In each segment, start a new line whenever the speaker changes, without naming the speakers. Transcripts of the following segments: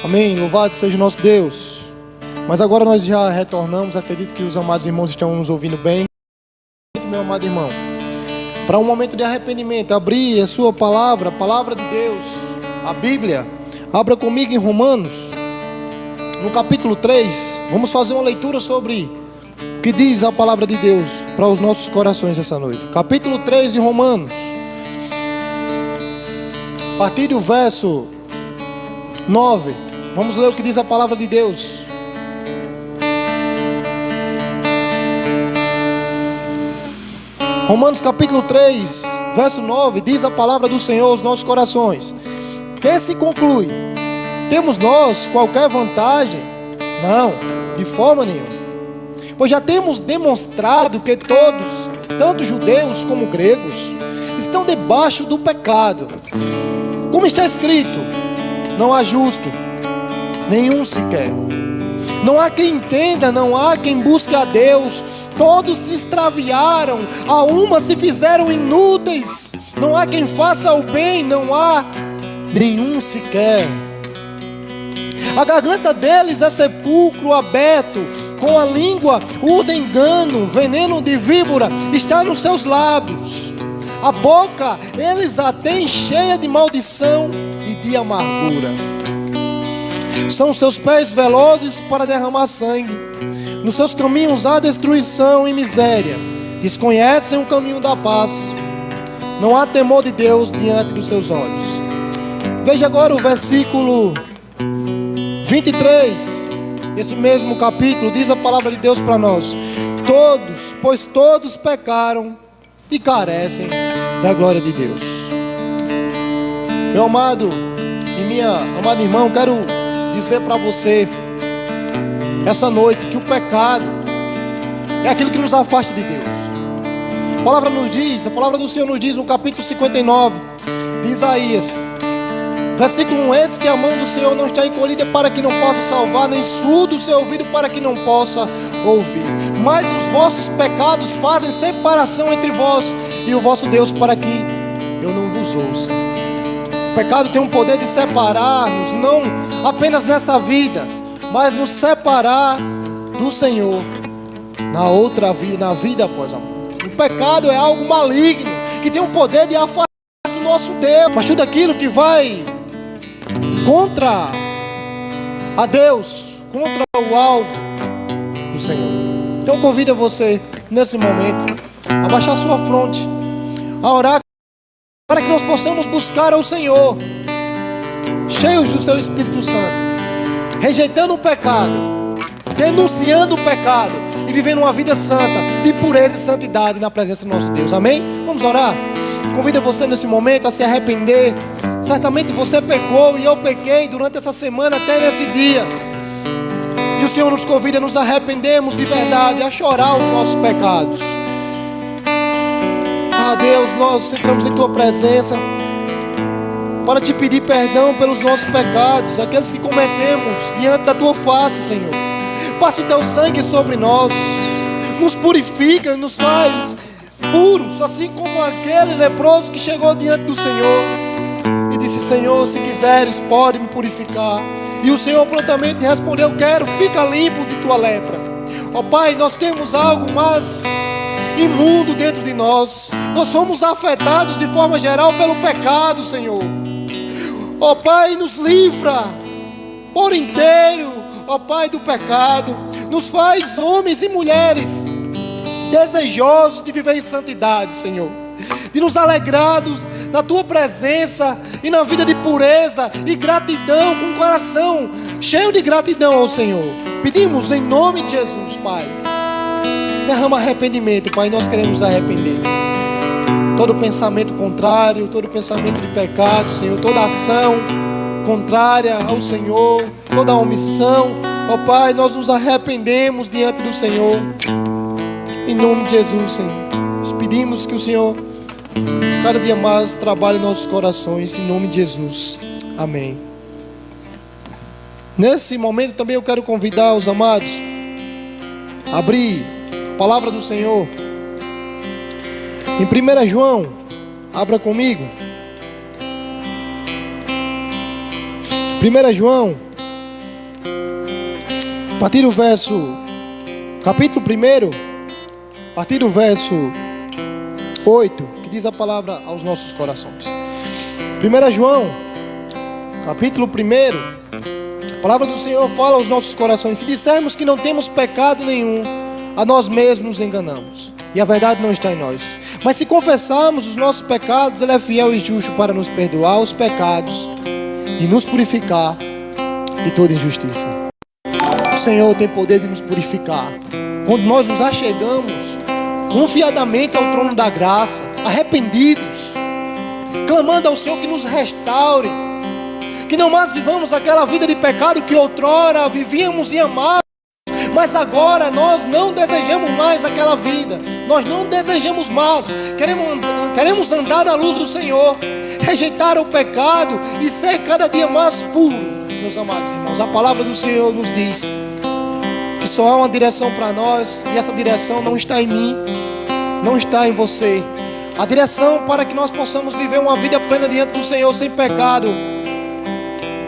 Amém, louvado seja o nosso Deus. Mas agora nós já retornamos, acredito que os amados irmãos estão nos ouvindo bem. Meu amado irmão, para um momento de arrependimento, abrir a sua palavra, a palavra de Deus, a Bíblia. Abra comigo em Romanos, no capítulo 3. Vamos fazer uma leitura sobre o que diz a palavra de Deus para os nossos corações essa noite. Capítulo 3 de Romanos, a partir do verso 9. Vamos ler o que diz a palavra de Deus. Romanos capítulo 3, verso 9, diz a palavra do Senhor aos nossos corações. Que se conclui? Temos nós qualquer vantagem? Não, de forma nenhuma. Pois já temos demonstrado que todos, tanto judeus como gregos, estão debaixo do pecado. Como está escrito, não há justo, nenhum sequer. Não há quem entenda, não há quem busque a Deus. Todos se extraviaram, a uma se fizeram inúteis. Não há quem faça o bem, não há nenhum sequer. A garganta deles é sepulcro aberto, com a língua urda engano, veneno de víbora está nos seus lábios. A boca eles a têm cheia de maldição e de amargura. São seus pés velozes para derramar sangue. Nos seus caminhos há destruição e miséria. Desconhecem o caminho da paz. Não há temor de Deus diante dos seus olhos. Veja agora o versículo 23. Esse mesmo capítulo diz a palavra de Deus para nós. Pois todos pecaram e carecem da glória de Deus. Meu amado e minha amada irmã, quero dizer para você essa noite que o pecado é aquilo que nos afasta de Deus. A palavra do Senhor nos diz no capítulo 59 de Isaías, versículo 1: Eis que a mão do Senhor não está encolhida para que não possa salvar, nem surdo o seu ouvido para que não possa ouvir. Mas os vossos pecados fazem separação entre vós e o vosso Deus, para que eu não vos ouça. O pecado tem um poder de separar-nos, não apenas nessa vida, mas nos separar do Senhor na outra vida, na vida após a morte. O pecado é algo maligno, que tem um poder de afastar do nosso Deus. Mas tudo aquilo que vai contra a Deus, contra o alvo do Senhor. Então eu convido você, nesse momento, a baixar sua fronte, a orar, para que nós possamos buscar ao Senhor, cheios do seu Espírito Santo, rejeitando o pecado, denunciando o pecado e vivendo uma vida santa, de pureza e santidade na presença do nosso Deus. Amém? Vamos orar? Convido você nesse momento a se arrepender. Certamente você pecou e eu pequei durante essa semana até nesse dia. E o Senhor nos convida a nos arrependermos de verdade, a chorar os nossos pecados. Ah, Deus, nós entramos em Tua presença para Te pedir perdão pelos nossos pecados, aqueles que cometemos diante da Tua face, Senhor. Passa o Teu sangue sobre nós, nos purifica, nos faz puros, assim como aquele leproso que chegou diante do Senhor e disse: Senhor, se quiseres, pode me purificar. E o Senhor prontamente respondeu: quero, fica limpo de tua lepra. Ó Pai, nós temos algo mais imundo dentro de nós. Nós fomos afetados de forma geral pelo pecado, Senhor. Ó Pai, nos livra por inteiro, ó Pai, do pecado. Nos faz homens e mulheres desejosos de viver em santidade, Senhor, de nos alegrados na Tua presença e na vida de pureza e gratidão, com o coração cheio de gratidão ao Senhor. Pedimos em nome de Jesus, Pai, derrama arrependimento, Pai. Nós queremos arrepender todo pensamento contrário, todo pensamento de pecado, Senhor, toda ação contrária ao Senhor, toda omissão, ó Pai, nós nos arrependemos diante do Senhor, em nome de Jesus, Senhor. Nós pedimos que o Senhor cada dia mais trabalhe em nossos corações, em nome de Jesus, amém. Nesse momento também eu quero convidar os amados a abrir a palavra do Senhor em 1 João, abra comigo. 1 João, partir do verso, capítulo 1, a partir do verso 8, que diz a palavra aos nossos corações. 1 João, capítulo 1, a palavra do Senhor fala aos nossos corações: se dissermos que não temos pecado nenhum, a nós mesmos nos enganamos, e a verdade não está em nós. Mas se confessarmos os nossos pecados, Ele é fiel e justo para nos perdoar os pecados e nos purificar de toda injustiça. O Senhor tem poder de nos purificar. Quando nós nos achegamos confiadamente ao trono da graça, arrependidos, clamando ao Senhor que nos restaure, que não mais vivamos aquela vida de pecado que outrora vivíamos e amávamos, mas agora nós não desejamos mais aquela vida. Nós não desejamos mais. Queremos andar na luz do Senhor, rejeitar o pecado e ser cada dia mais puro. Meus amados irmãos, a palavra do Senhor nos diz que só há uma direção para nós, e essa direção não está em mim, não está em você. A direção para que nós possamos viver uma vida plena diante do Senhor, sem pecado,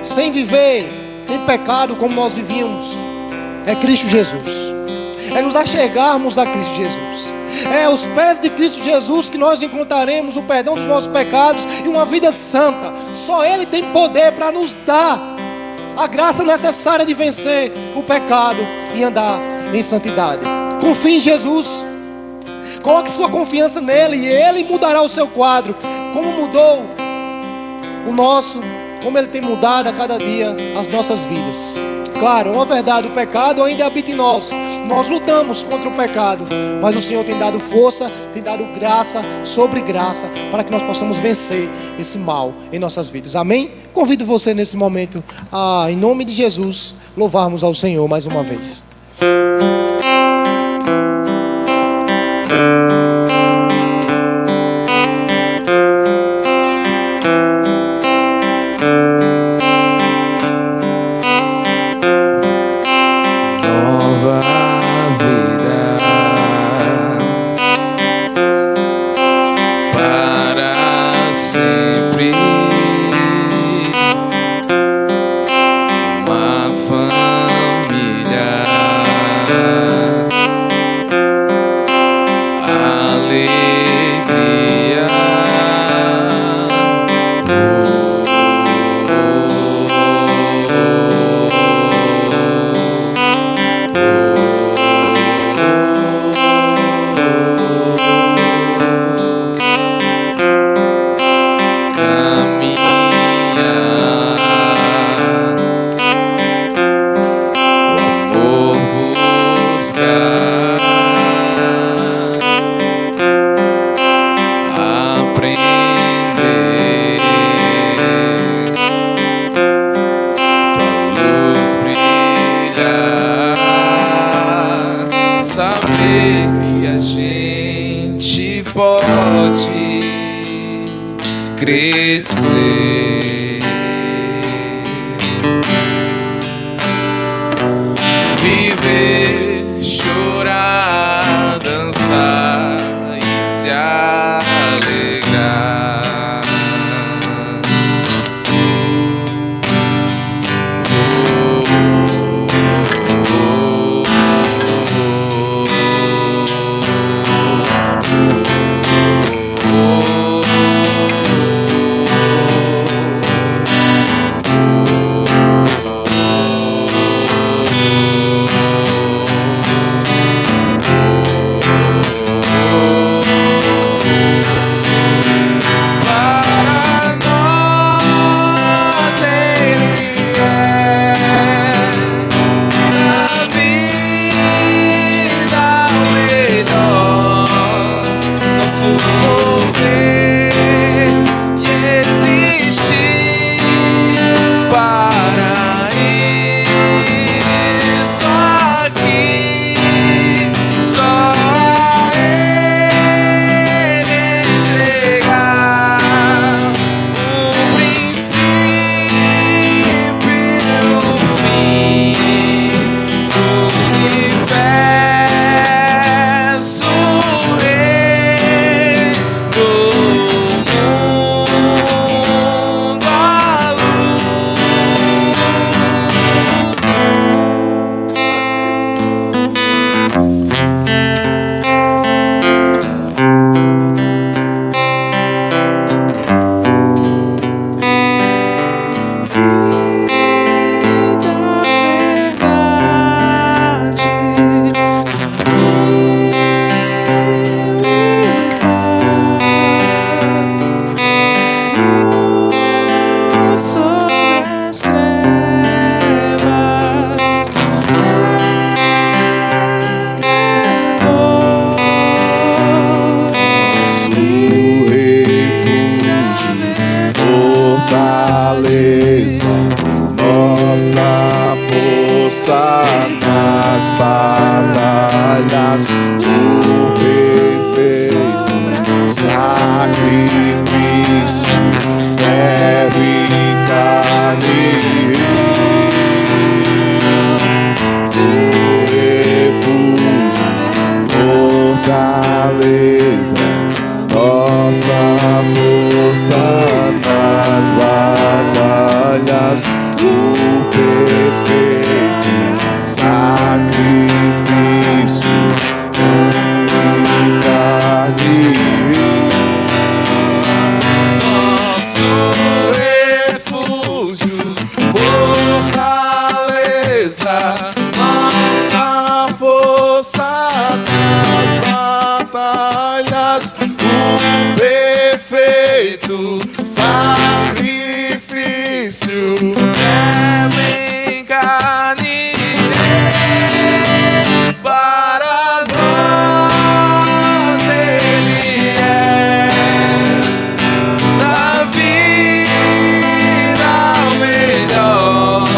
sem viver em pecado como nós vivíamos, é Cristo Jesus. É nos achegarmos a Cristo Jesus. É aos pés de Cristo Jesus que nós encontraremos o perdão dos nossos pecados e uma vida santa. Só Ele tem poder para nos dar a graça necessária de vencer o pecado e andar em santidade. Confie em Jesus. Coloque sua confiança nele e Ele mudará o seu quadro, como mudou o nosso, como Ele tem mudado a cada dia as nossas vidas. Claro, uma verdade, o pecado ainda habita em nós. Nós lutamos contra o pecado, mas o Senhor tem dado força, tem dado graça sobre graça, para que nós possamos vencer esse mal em nossas vidas. Amém? Convido você nesse momento a, em nome de Jesus, louvarmos ao Senhor mais uma vez.
Crescer, viver, chorar, dançar e se alegrar.
força nas batalhas, o perfeito sacrifício, ferro e carne, refúgio, fortaleza, nossa força nas batalhas, o perfeito sacrifício, carne, nosso refúgio, fortaleza, nossa força nas batalhas, o perfeito sacrifício,
em carne
para nós Ele é.
na vida o melhor,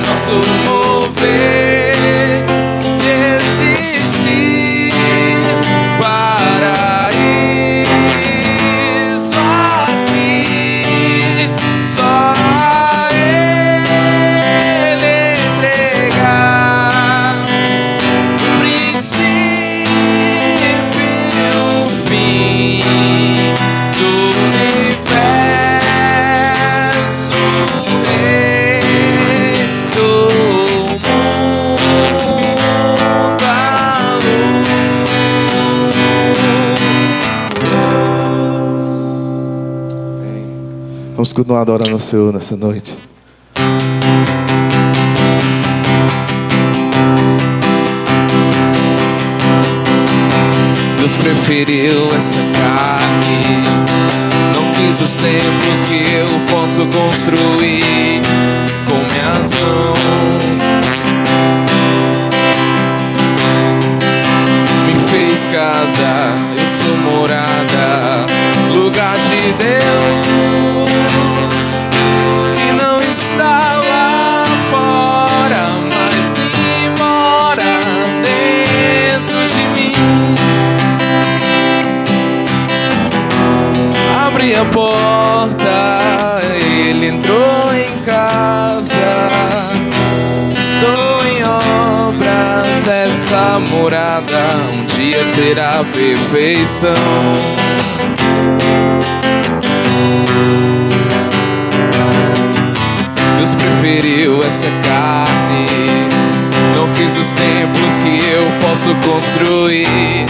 nosso mover e existir para isso aqui, só a Ele entregar o princípio e o fim do universo, Rei do mundo, a
Vamos continuar adorando o Senhor nessa noite.
Deus preferiu essa carne, não quis os templos que eu posso construir com minhas mãos. Me fez casa, eu sou morada, lugar de Deus, que não está lá fora, mas sim mora dentro de mim. Abri a porta, ele entrou em casa. Estou em obras, essa morada um dia será perfeição. Deus preferiu essa carne, não quis os templos que eu posso construir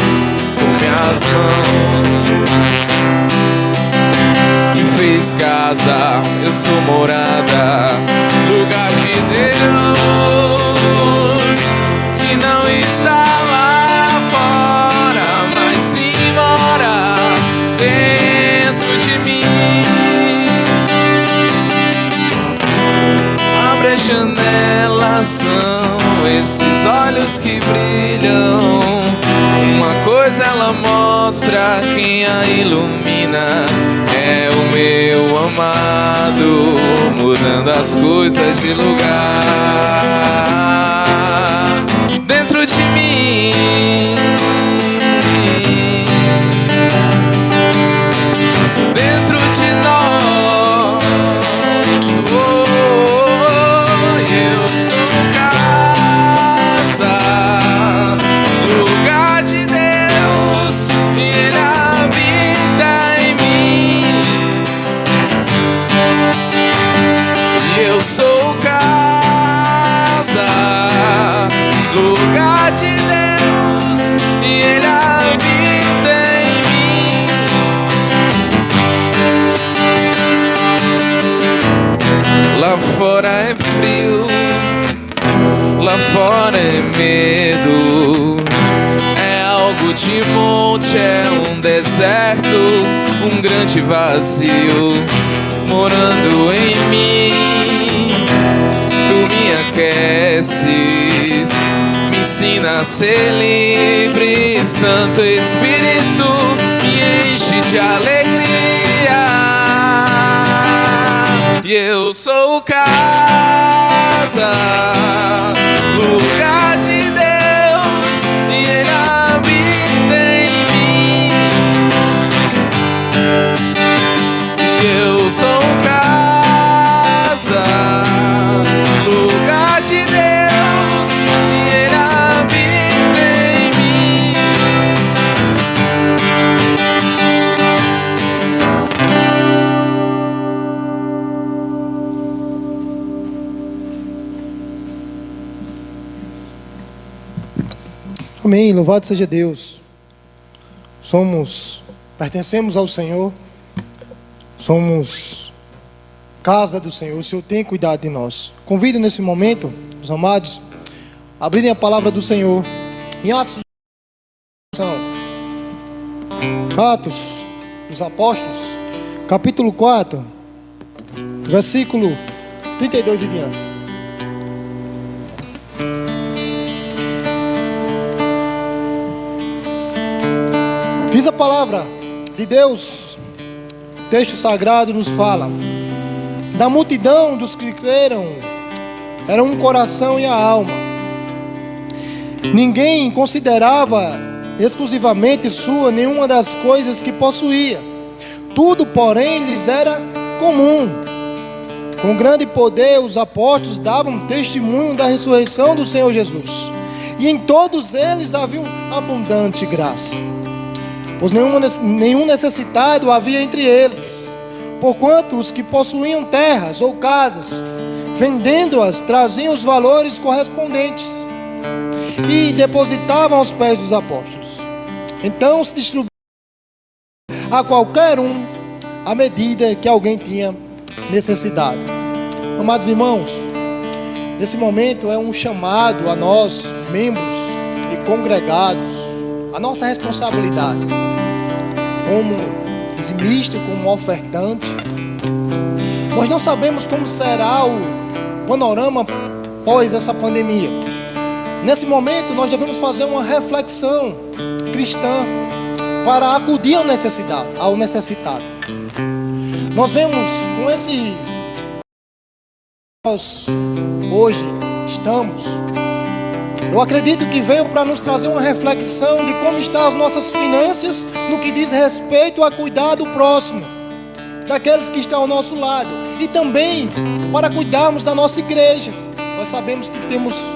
com minhas mãos. Me fez casa, eu sou morada, lugar de Deus, que não está lá fora, mas sim mora dentro de mim. Abre a janela, são esses olhos que brilham. Uma coisa ela mostra, quem a ilumina é o meu amado, mudando as coisas de lugar dentro de mim. Dentro de nós, eu sou casa, lugar de Deus, e Ele habita em mim. E eu sou casa, lugar de Deus, e Ele habita em mim. Lá fora é frio, lá fora é medo, é algo de monte, é um deserto, um grande vazio morando em mim. Tu me aqueces, me ensina a ser livre, Santo Espírito me enche de alegria. E eu sou casa,
Amém, louvado seja Deus. Pertencemos ao Senhor, somos casa do Senhor, o Senhor tem cuidado de nós. Convido nesse momento, os amados, a abrirem a palavra do Senhor em Atos dos Apóstolos, capítulo 4, versículo 32 e diante. Diz a palavra de Deus, texto sagrado nos fala: da multidão dos que creram, era um coração e a alma. Ninguém considerava exclusivamente sua nenhuma das coisas que possuía. Tudo, porém, lhes era comum. Com grande poder, os apóstolos davam testemunho da ressurreição do Senhor Jesus. E em todos eles havia abundante graça. Pois nenhum necessitado havia entre eles. Porquanto os que possuíam terras ou casas, vendendo-as, traziam os valores correspondentes e depositavam aos pés dos apóstolos. Então se distribuía a qualquer um à medida que alguém tinha necessidade. Amados irmãos, nesse momento é um chamado a nós, membros e congregados, a nossa responsabilidade como dizimista, como ofertante. Nós não sabemos como será o panorama após essa pandemia. Nesse momento nós devemos fazer uma reflexão cristã para acudir ao necessitado. Nós vemos com esse nós hoje estamos, eu acredito que veio para nos trazer uma reflexão de como estão as nossas finanças no que diz respeito a cuidar do próximo, daqueles que estão ao nosso lado, e também para cuidarmos da nossa igreja. Nós sabemos que temos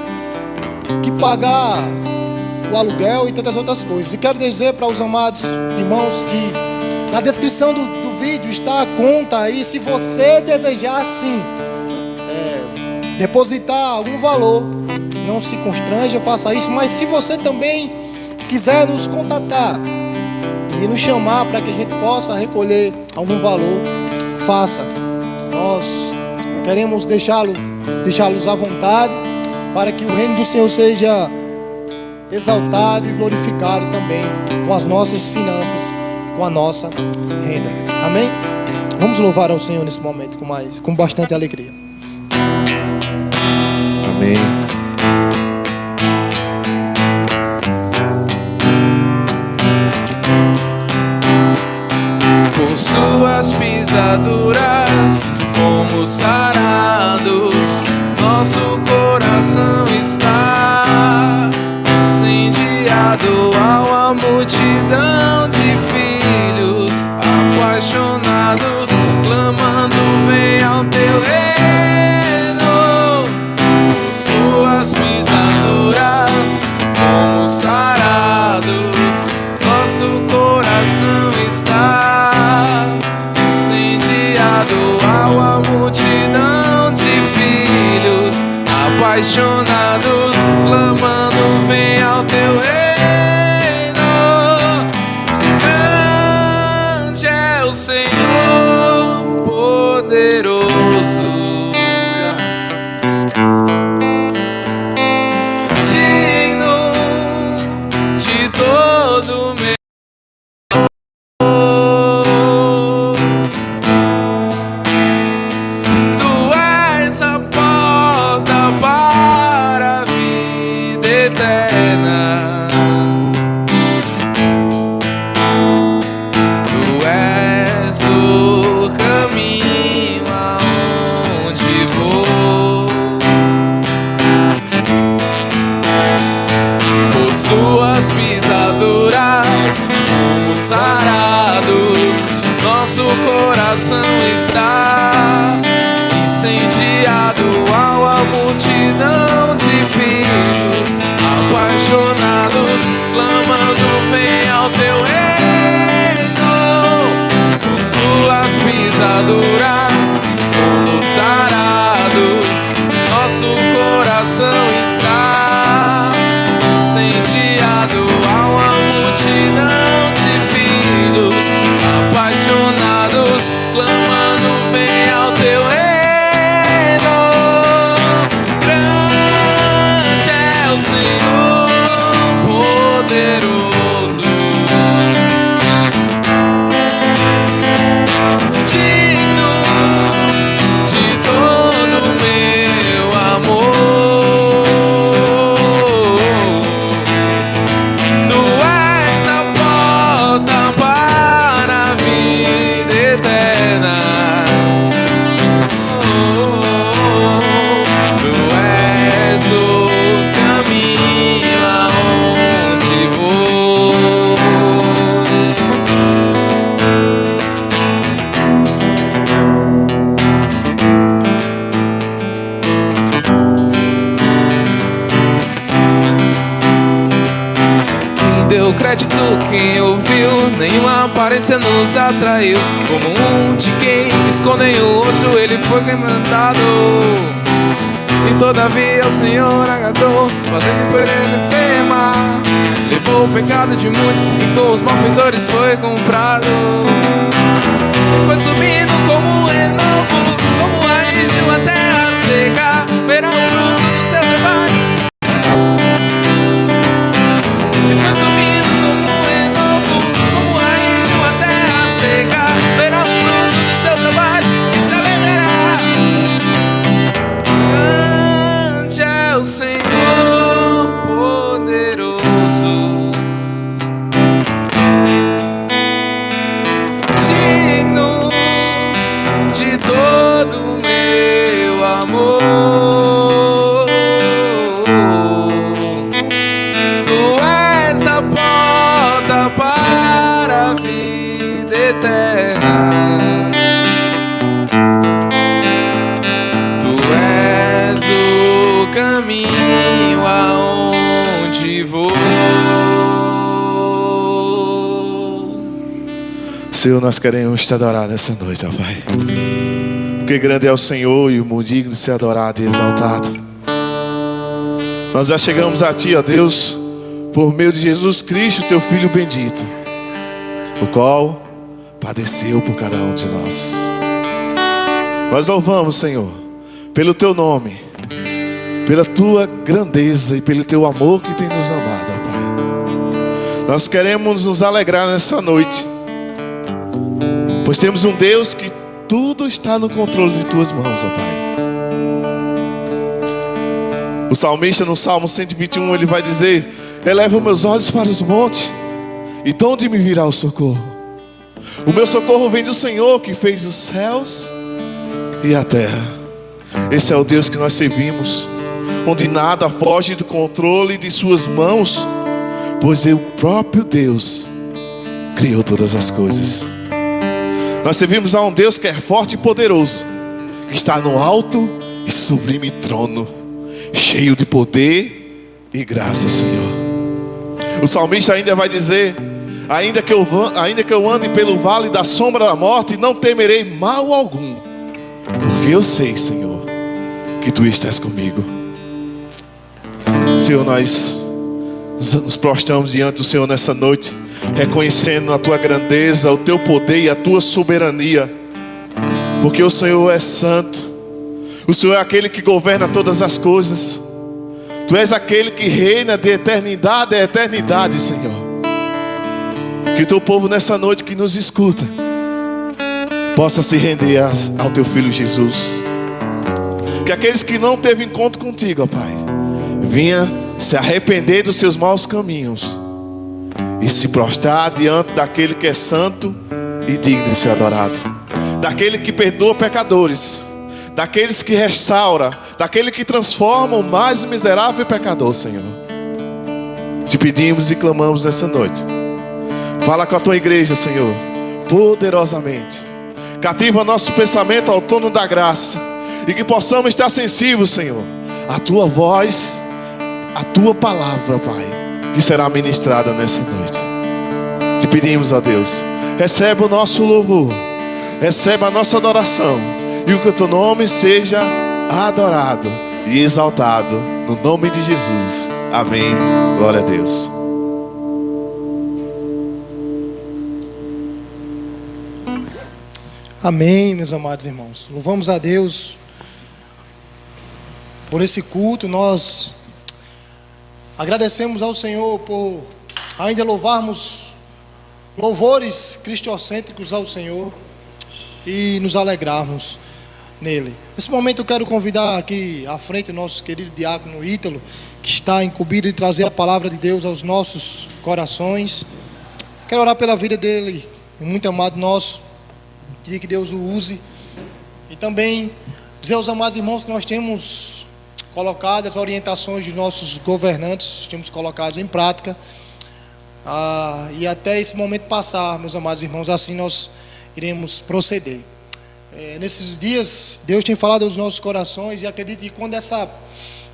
que pagar o aluguel e tantas outras coisas. E quero dizer para os amados irmãos que na descrição do vídeo está a conta aí. Se você desejar sim depositar algum valor, não se constranja, faça isso. Mas se você também quiser nos contatar e nos chamar para que a gente possa recolher algum valor, faça. Nós queremos deixá-los à vontade para que o reino do Senhor seja exaltado e glorificado também com as nossas finanças, com a nossa renda. Amém? Vamos louvar ao Senhor nesse momento com bastante alegria.
Amém.
Por suas pisaduras fomos sarados. Nosso coração está incendiado ao a multidão de filhos apaixonados, clamando: vem ao teu reino. Por suas pisaduras fomos sarados. Nosso coração está incendiado ao a multidão de filhos apaixonados, clamando: vem ao teu reino. Grande é o Senhor poderoso, digno de todo meu. Suas pisaduras fomos sarados. Nosso coração está incendiado ao a multidão de filhos apaixonados, clamando: vem ao teu reino. Por suas pisaduras fomos sarados. Nosso coração está incendiado crédito quem ouviu, nenhuma aparência nos atraiu. Como um de quem escondem o rosto, ele foi quebrantado. E todavia o Senhor agradou, fazendo ferida enferma. Levou o pecado de muitos e com os malfeitores foi comprado. E foi subindo como um renovo, como raiz de uma terra seca. Verá o fruto do seu trabalho. E foi subindo como um renovo, como raiz de uma terra seca. Verá o fruto do seu trabalho e se alegrará. Grande é o Senhor poderoso, digno de todo o meu amor. Tu és a porta para a vida eterna. Tu és o caminho aonde vou.
Senhor, nós queremos te adorar nessa noite, ó Pai. Porque grande é o Senhor e o muito digno de ser adorado e exaltado. Nós já chegamos a Ti, ó Deus, por meio de Jesus Cristo, Teu Filho bendito, o qual padeceu por cada um de nós. Nós louvamos, Senhor, pelo Teu nome, pela Tua grandeza e pelo Teu amor que tem nos amado, ó Pai. Nós queremos nos alegrar nessa noite, pois temos um Deus que tudo está no controle de Tuas mãos, ó Pai. O salmista no Salmo 121, ele vai dizer: eleva meus olhos para os montes, e de onde me virá o socorro? O meu socorro vem do Senhor, que fez os céus e a terra. Esse é o Deus que nós servimos, onde nada foge do controle de Suas mãos, pois o próprio Deus criou todas as coisas. Nós servimos a um Deus que é forte e poderoso, que está no alto e sublime trono, cheio de poder e graça, Senhor. O salmista ainda vai dizer: ainda que eu ande pelo vale da sombra da morte, não temerei mal algum, porque eu sei, Senhor, que Tu estás comigo. Senhor, nós nos prostramos diante do Senhor nessa noite, reconhecendo a Tua grandeza, o Teu poder e a Tua soberania, porque o Senhor é santo, o Senhor é aquele que governa todas as coisas. Tu és aquele que reina de eternidade a eternidade, Senhor. Que o Teu povo nessa noite que nos escuta possa se render ao Teu Filho Jesus. Que aqueles que não teve encontro contigo, ó Pai, venha se arrepender dos seus maus caminhos e se prostrar diante daquele que é santo e digno de ser adorado, daquele que perdoa pecadores, daqueles que restaura, daquele que transforma o mais miserável pecador, Senhor. Te pedimos e clamamos nessa noite. Fala com a Tua igreja, Senhor, poderosamente. Cativa nosso pensamento ao trono da graça, e que possamos estar sensíveis, Senhor, à Tua voz, à Tua palavra, Pai, que será ministrada nessa noite. Te pedimos, ó Deus, recebe o nosso louvor, recebe a nossa adoração, e que o Teu nome seja adorado e exaltado, no nome de Jesus. Amém. Glória a Deus.
Amém, meus amados irmãos. Louvamos a Deus por esse culto. Nós agradecemos ao Senhor por ainda louvarmos louvores cristocêntricos ao Senhor e nos alegrarmos nele. Nesse momento eu quero convidar aqui à frente o nosso querido diácono Ítalo, que está incumbido de trazer a palavra de Deus aos nossos corações. Quero orar pela vida dele, muito amado nosso, pedir que Deus o use, e também dizer aos amados irmãos que nós temos colocado as orientações dos nossos governantes, temos colocado em prática, e até esse momento passar, meus amados irmãos, assim nós iremos proceder. Nesses dias, Deus tem falado aos nossos corações, e acredito que quando essa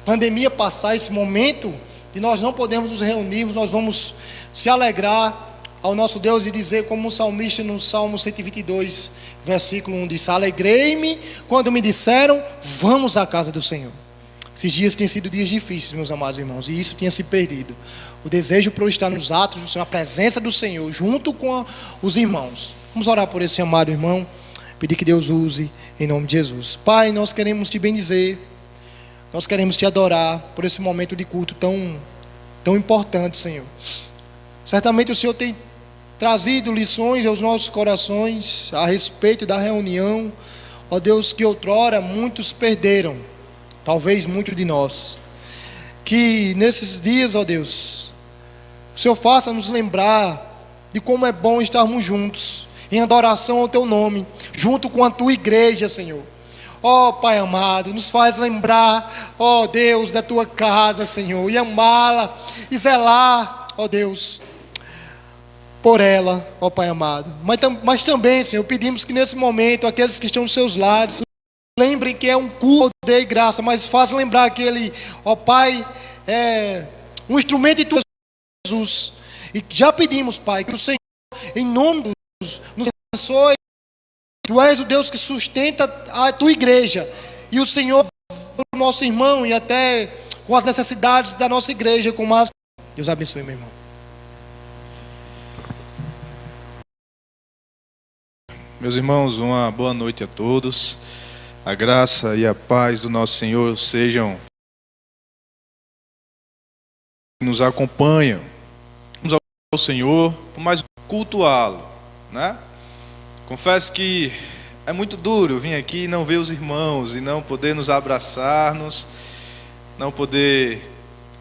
pandemia passar, esse momento de nós não podemos nos reunirmos, nós vamos se alegrar ao nosso Deus e dizer como o salmista no Salmo 122, versículo 1 diz: alegrei-me quando me disseram, vamos à casa do Senhor. Esses dias têm sido dias difíceis, meus amados irmãos, e isso tinha se perdido. O desejo por estar nos atos do Senhor, a presença do Senhor, junto com os irmãos. Vamos orar por esse amado irmão, pedir que Deus use em nome de Jesus. Pai, nós queremos te bendizer, nós queremos te adorar por esse momento de culto tão importante, Senhor. Certamente o Senhor tem trazido lições aos nossos corações a respeito da reunião, ó Deus, que outrora muitos perderam, talvez muitos de nós. Que nesses dias, ó Deus, o Senhor faça nos lembrar de como é bom estarmos juntos, em adoração ao Teu nome, junto com a Tua igreja, Senhor. Ó Pai amado, nos faz lembrar, ó Deus, da Tua casa, Senhor, e amá-la, e zelar, ó Deus, por ela, ó Pai amado. Mas também, Senhor, pedimos que nesse momento, aqueles que estão nos seus lares, lembrem que é um culto de poder e graça, mas faça lembrar que Ele, ó Pai, é um instrumento de Tua Jesus. E já pedimos, Pai, que o Senhor, em nome de Jesus, nos abençoe. Tu és o Deus que sustenta a Tua igreja. E o Senhor, o nosso irmão, e até com as necessidades da nossa igreja, com mais. Deus abençoe, meu irmão.
Meus irmãos, uma boa noite a todos. A graça e a paz do nosso Senhor sejam que nos acompanham. Vamos ao Senhor, por mais cultuá-lo, né? Confesso que é muito duro vir aqui e não ver os irmãos, e não poder nos abraçar-nos, não poder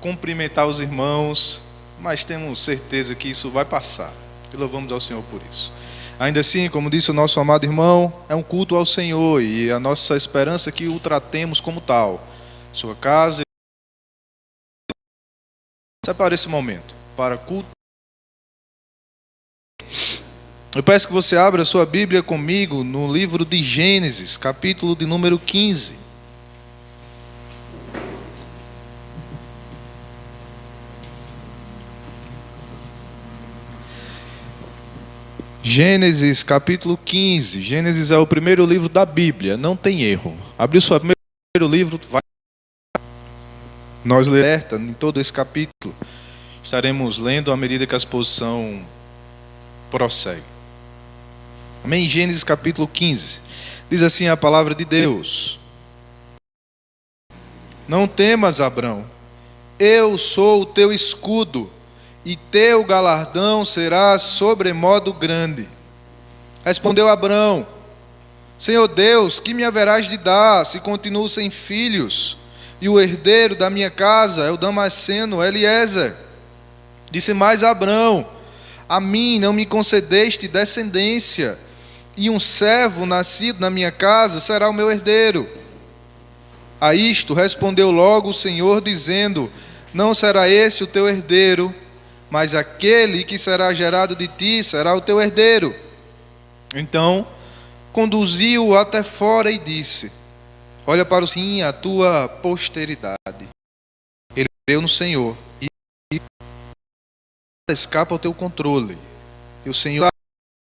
cumprimentar os irmãos, mas temos certeza que isso vai passar. E louvamos ao Senhor por isso. Ainda assim, como disse o nosso amado irmão, é um culto ao Senhor, e a nossa esperança é que o tratemos como tal. Sua casa. Separe esse momento para culto. Eu peço que você abra a sua Bíblia comigo no livro de Gênesis, capítulo de número 15. Gênesis capítulo 15. Gênesis é o primeiro livro da Bíblia, não tem erro. Abriu o primeiro livro, vai. Nós lerta em todo esse capítulo. Estaremos lendo à medida que a exposição prossegue. Amém? Gênesis capítulo 15. Diz assim a palavra de Deus: não temas, Abrão, eu sou o teu escudo, e teu galardão será sobremodo grande. Respondeu Abrão: Senhor Deus, que me haverás de dar, se continuo sem filhos, e o herdeiro da minha casa é o Damasceno Eliezer? Disse mais Abrão: a mim não me concedeste descendência, e um servo nascido na minha casa será o meu herdeiro. A isto respondeu logo o Senhor, dizendo: não será esse o teu herdeiro, mas aquele que será gerado de ti será o teu herdeiro. Então conduziu-o até fora e disse: olha para o sim a tua posteridade. Ele creu no Senhor e escapa ao teu controle. E o Senhor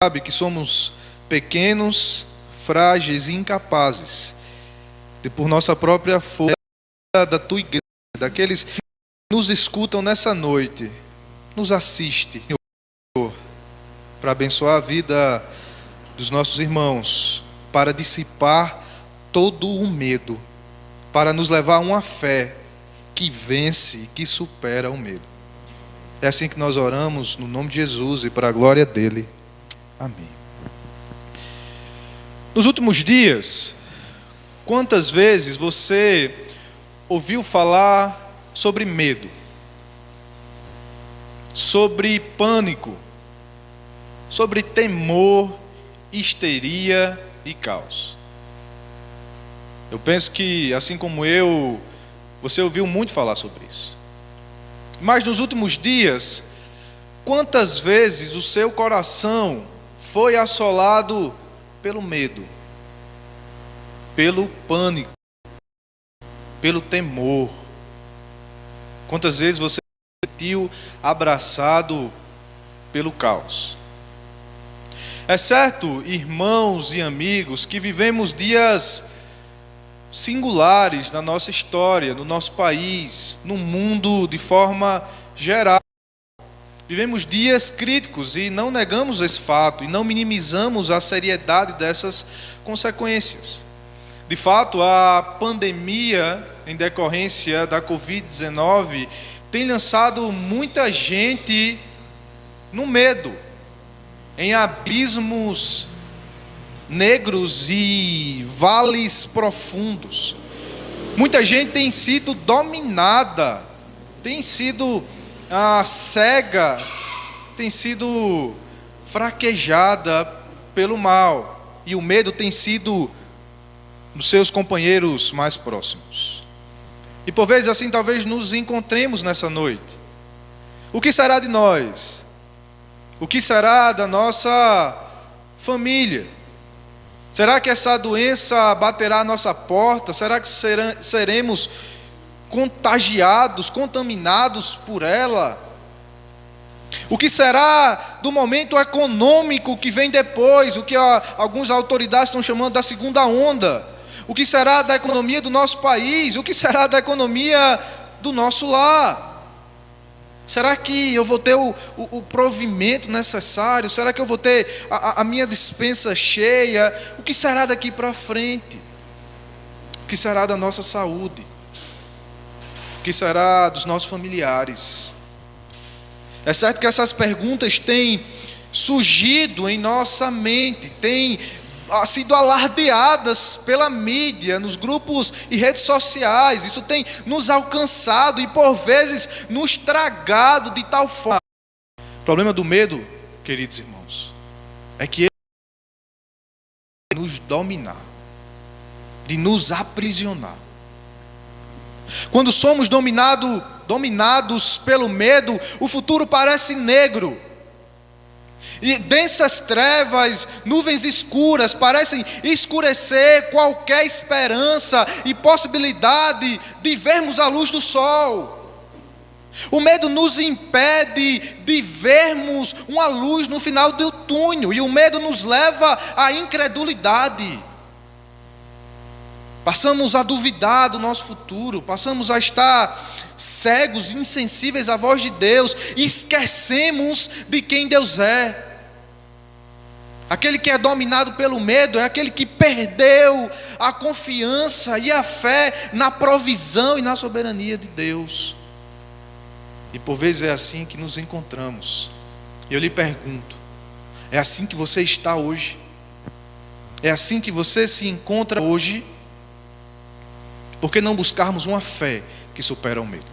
sabe que somos pequenos, frágeis e incapazes de, por nossa própria força, da tua igreja, daqueles que nos escutam nessa noite, nos assiste, Senhor, para abençoar a vida dos nossos irmãos, para dissipar todo o medo, para nos levar a uma fé que vence e que supera o medo. É assim que nós oramos no nome de Jesus e para a glória dele. Amém. Nos últimos dias, quantas vezes você ouviu falar sobre medo, sobre pânico, sobre temor, histeria e caos? Eu penso que, assim como eu, você ouviu muito falar sobre isso. Mas nos últimos dias, quantas vezes o seu coração foi assolado pelo medo, pelo pânico, pelo temor? Quantas vezes você se sentiu abraçado pelo caos. É certo, irmãos e amigos, que vivemos dias singulares na nossa história, no nosso país, no mundo de forma geral. Vivemos dias críticos e não negamos esse fato e não minimizamos a seriedade dessas consequências. De fato, a pandemia em decorrência da Covid-19 tem lançado muita gente no medo, em abismos negros e vales profundos. Muita gente tem sido dominada, tem sido cega, tem sido fraquejada pelo mal, e o medo tem sido dos seus companheiros mais próximos. E por vezes assim talvez nos encontremos nessa noite. O que será de nós? O que será da nossa família? Será que essa doença baterá à nossa porta? Será que seremos contagiados, contaminados por ela? O que será do momento econômico que vem depois, o que algumas autoridades estão chamando da segunda onda? O que será da economia do nosso país? O que será da economia do nosso lar? Será que eu vou ter o provimento necessário? Será que eu vou ter a minha despensa cheia? O que será daqui para frente? O que será da nossa saúde? O que será dos nossos familiares? É certo que essas perguntas têm surgido em nossa mente, têm sido alardeadas pela mídia, nos grupos e redes sociais. Isso tem nos alcançado e por vezes nos tragado de tal forma. O problema do medo, queridos irmãos, é que ele nos dominar, de nos aprisionar. Quando somos dominados pelo medo, o futuro parece negro. E densas trevas, nuvens escuras parecem escurecer qualquer esperança e possibilidade de vermos a luz do sol. O medo nos impede de vermos uma luz no final do túnel, e o medo nos leva à incredulidade. Passamos a duvidar do nosso futuro, passamos a estar cegos, insensíveis à voz de Deus, e esquecemos de quem Deus é. Aquele que é dominado pelo medo é aquele que perdeu a confiança e a fé na provisão e na soberania de Deus. E por vezes é assim que nos encontramos. Eu lhe pergunto, é assim que você está hoje? É assim que você se encontra hoje? Por que não buscarmos uma fé que supera o medo?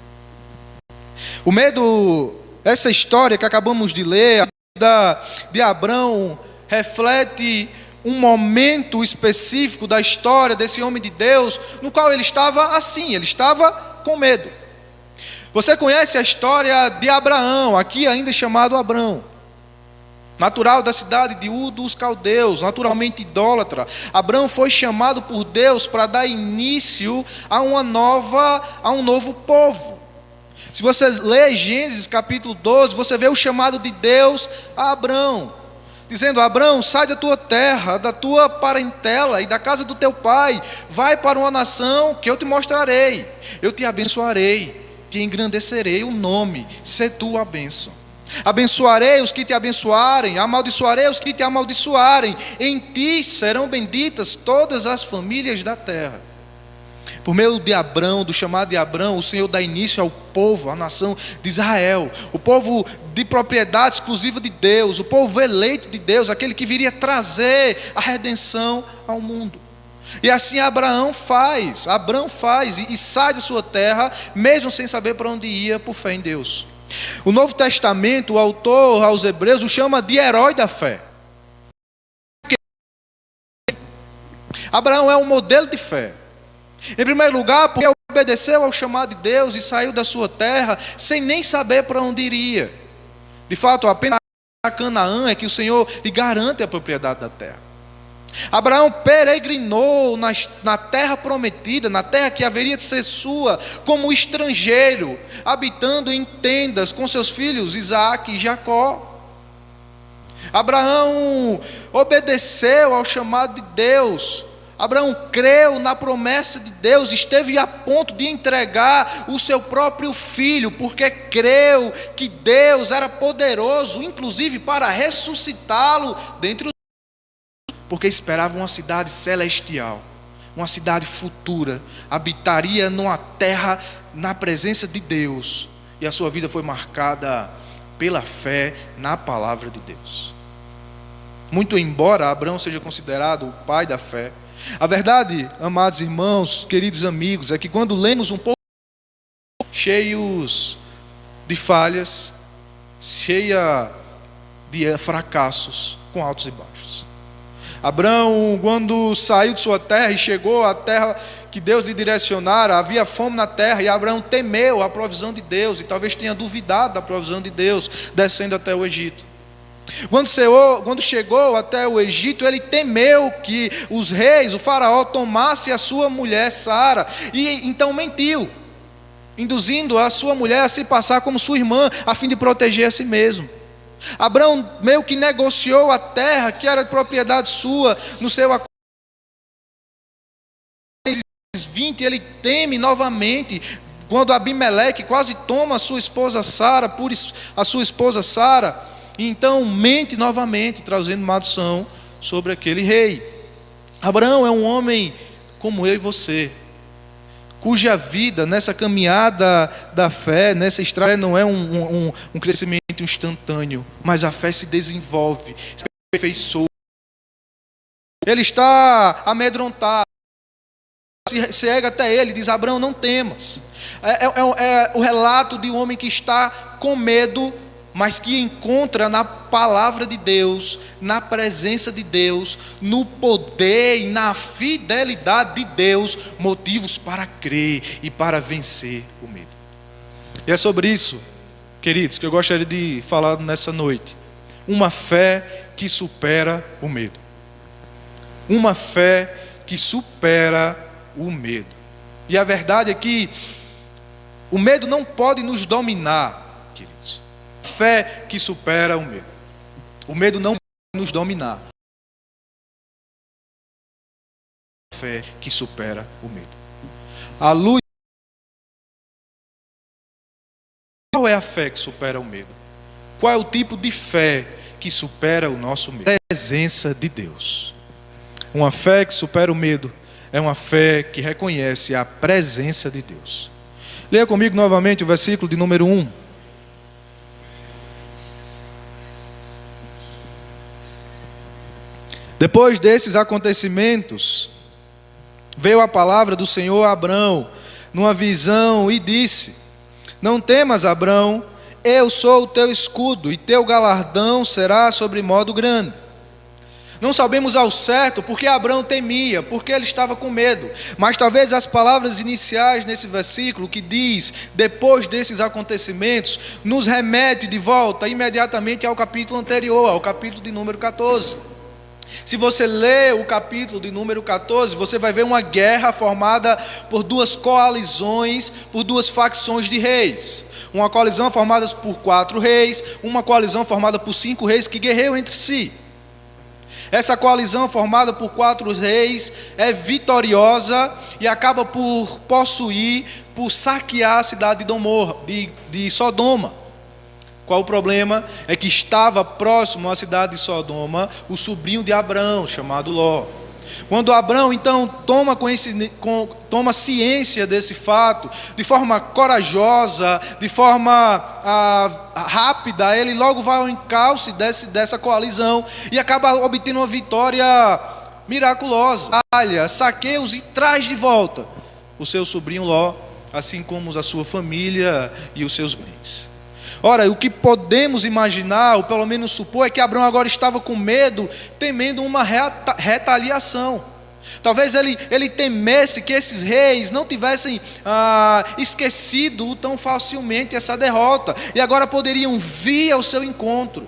O medo, essa história que acabamos de ler, de Abrão, reflete um momento específico da história desse homem de Deus, no qual ele estava assim, ele estava com medo. Você conhece a história de Abraão, aqui ainda chamado Abrão, natural da cidade de Ur dos Caldeus, naturalmente idólatra. Abrão foi chamado por Deus para dar início a um novo povo. Se você lê Gênesis capítulo 12, você vê o chamado de Deus a Abrão, dizendo: Abrão, sai da tua terra, da tua parentela e da casa do teu pai, vai para uma nação que eu te mostrarei, eu te abençoarei, te engrandecerei o nome, sê tu a bênção. Abençoarei os que te abençoarem, amaldiçoarei os que te amaldiçoarem, em ti serão benditas todas as famílias da terra. Por meio de Abrão, do chamado de Abrão, o Senhor dá início ao povo, à nação de Israel, o povo de propriedade exclusiva de Deus, o povo eleito de Deus, aquele que viria trazer a redenção ao mundo. E assim Abrão faz e sai de sua terra, mesmo sem saber para onde ia, por fé em Deus. O Novo Testamento, o autor aos Hebreus, o chama de herói da fé. Abraão é um modelo de fé. Em primeiro lugar, porque obedeceu ao chamado de Deus e saiu da sua terra sem nem saber para onde iria. De fato, apenas a Canaã é que o Senhor lhe garante a propriedade da terra. Abraão peregrinou na terra prometida, na terra que haveria de ser sua, como estrangeiro, habitando em tendas com seus filhos Isaque e Jacó. Abraão obedeceu ao chamado de Deus. Abraão creu na promessa de Deus, esteve a ponto de entregar o seu próprio filho, porque creu que Deus era poderoso, inclusive para ressuscitá-lo dentre os mortos, porque esperava uma cidade celestial, uma cidade futura, habitaria numa terra na presença de Deus, e a sua vida foi marcada pela fé na palavra de Deus. Muito embora Abraão seja considerado o pai da fé, a verdade, amados irmãos, queridos amigos, é que quando lemos um pouco, cheios de falhas, cheia de fracassos, com altos e baixos. Abraão, quando saiu de sua terra e chegou à terra que Deus lhe direcionara, havia fome na terra, e Abraão temeu a provisão de Deus, e talvez tenha duvidado da provisão de Deus, descendo até o Egito. Quando chegou até o Egito, ele temeu que os reis, o faraó, tomasse a sua mulher Sara, e então mentiu, induzindo a sua mulher a se passar como sua irmã, a fim de proteger a si mesmo. Abraão meio que negociou a terra, que era de propriedade sua, no seu acordo. 20, ele teme novamente, quando Abimeleque quase toma a sua esposa Sara, e então mente novamente, trazendo maldição sobre aquele rei. Abraão é um homem como eu e você, cuja vida nessa caminhada da fé, nessa estrada, não é um crescimento instantâneo, mas a fé se desenvolve, se aperfeiçoa. Ele está amedrontado, se chega até ele e diz: Abraão, não temas. É o relato de um homem que está com medo, mas que encontra na palavra de Deus, na presença de Deus, no poder e na fidelidade de Deus, motivos para crer e para vencer o medo. E é sobre isso, queridos, que eu gostaria de falar nessa noite. Uma fé que supera o medo. Uma fé que supera o medo. E a verdade é que o medo não pode nos dominar, queridos. Fé que supera o medo. O medo não pode nos dominar. Fé que supera o medo. A luz. Qual é a fé que supera o medo? Qual é o tipo de fé que supera o nosso medo? A presença de Deus. Uma fé que supera o medo é uma fé que reconhece a presença de Deus. Leia comigo novamente o versículo de número 1. Depois desses acontecimentos, veio a palavra do Senhor a Abrão, numa visão, e disse: Não temas, Abrão, eu sou o teu escudo, e teu galardão será sobremodo grande. Não sabemos ao certo porque Abrão temia, porque ele estava com medo. Mas talvez as palavras iniciais nesse versículo, que diz, depois desses acontecimentos, nos remete de volta imediatamente ao capítulo anterior, ao capítulo de número 14. Se você ler o capítulo de número 14, você vai ver uma guerra formada por duas coalizões, por duas facções de reis. Uma coalizão formada por 4 reis, uma coalizão formada por 5 reis que guerreiam entre si. Essa coalizão formada por 4 reis é vitoriosa e acaba por possuir, por saquear a cidade de Sodoma. Qual o problema? É que estava próximo à cidade de Sodoma o sobrinho de Abrão, chamado Ló. Quando Abrão então toma ciência desse fato, de forma corajosa, de forma rápida, ele logo vai ao encalce dessa coalizão e acaba obtendo uma vitória miraculosa. Saqueia-os e traz de volta o seu sobrinho Ló, assim como a sua família e os seus bens. Ora, o que podemos imaginar, ou pelo menos supor, é que Abrão agora estava com medo, temendo uma retaliação. Talvez ele temesse que esses reis não tivessem esquecido tão facilmente essa derrota, e agora poderiam vir ao seu encontro,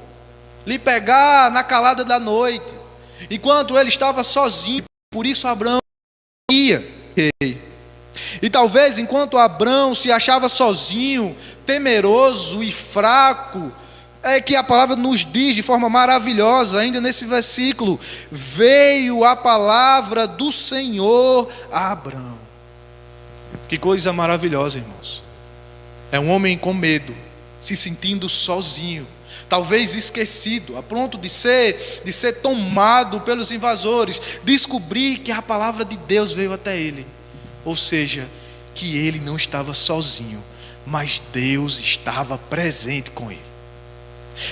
lhe pegar na calada da noite, enquanto ele estava sozinho. Por isso Abrão ia. E talvez enquanto Abrão se achava sozinho, temeroso e fraco, é que a palavra nos diz de forma maravilhosa, ainda nesse versículo: veio a palavra do Senhor a Abrão. Que coisa maravilhosa, irmãos. É um homem com medo, se sentindo sozinho, talvez esquecido, a ponto de ser tomado pelos invasores, descobrir que a palavra de Deus veio até ele. Ou seja, que ele não estava sozinho, mas Deus estava presente com ele.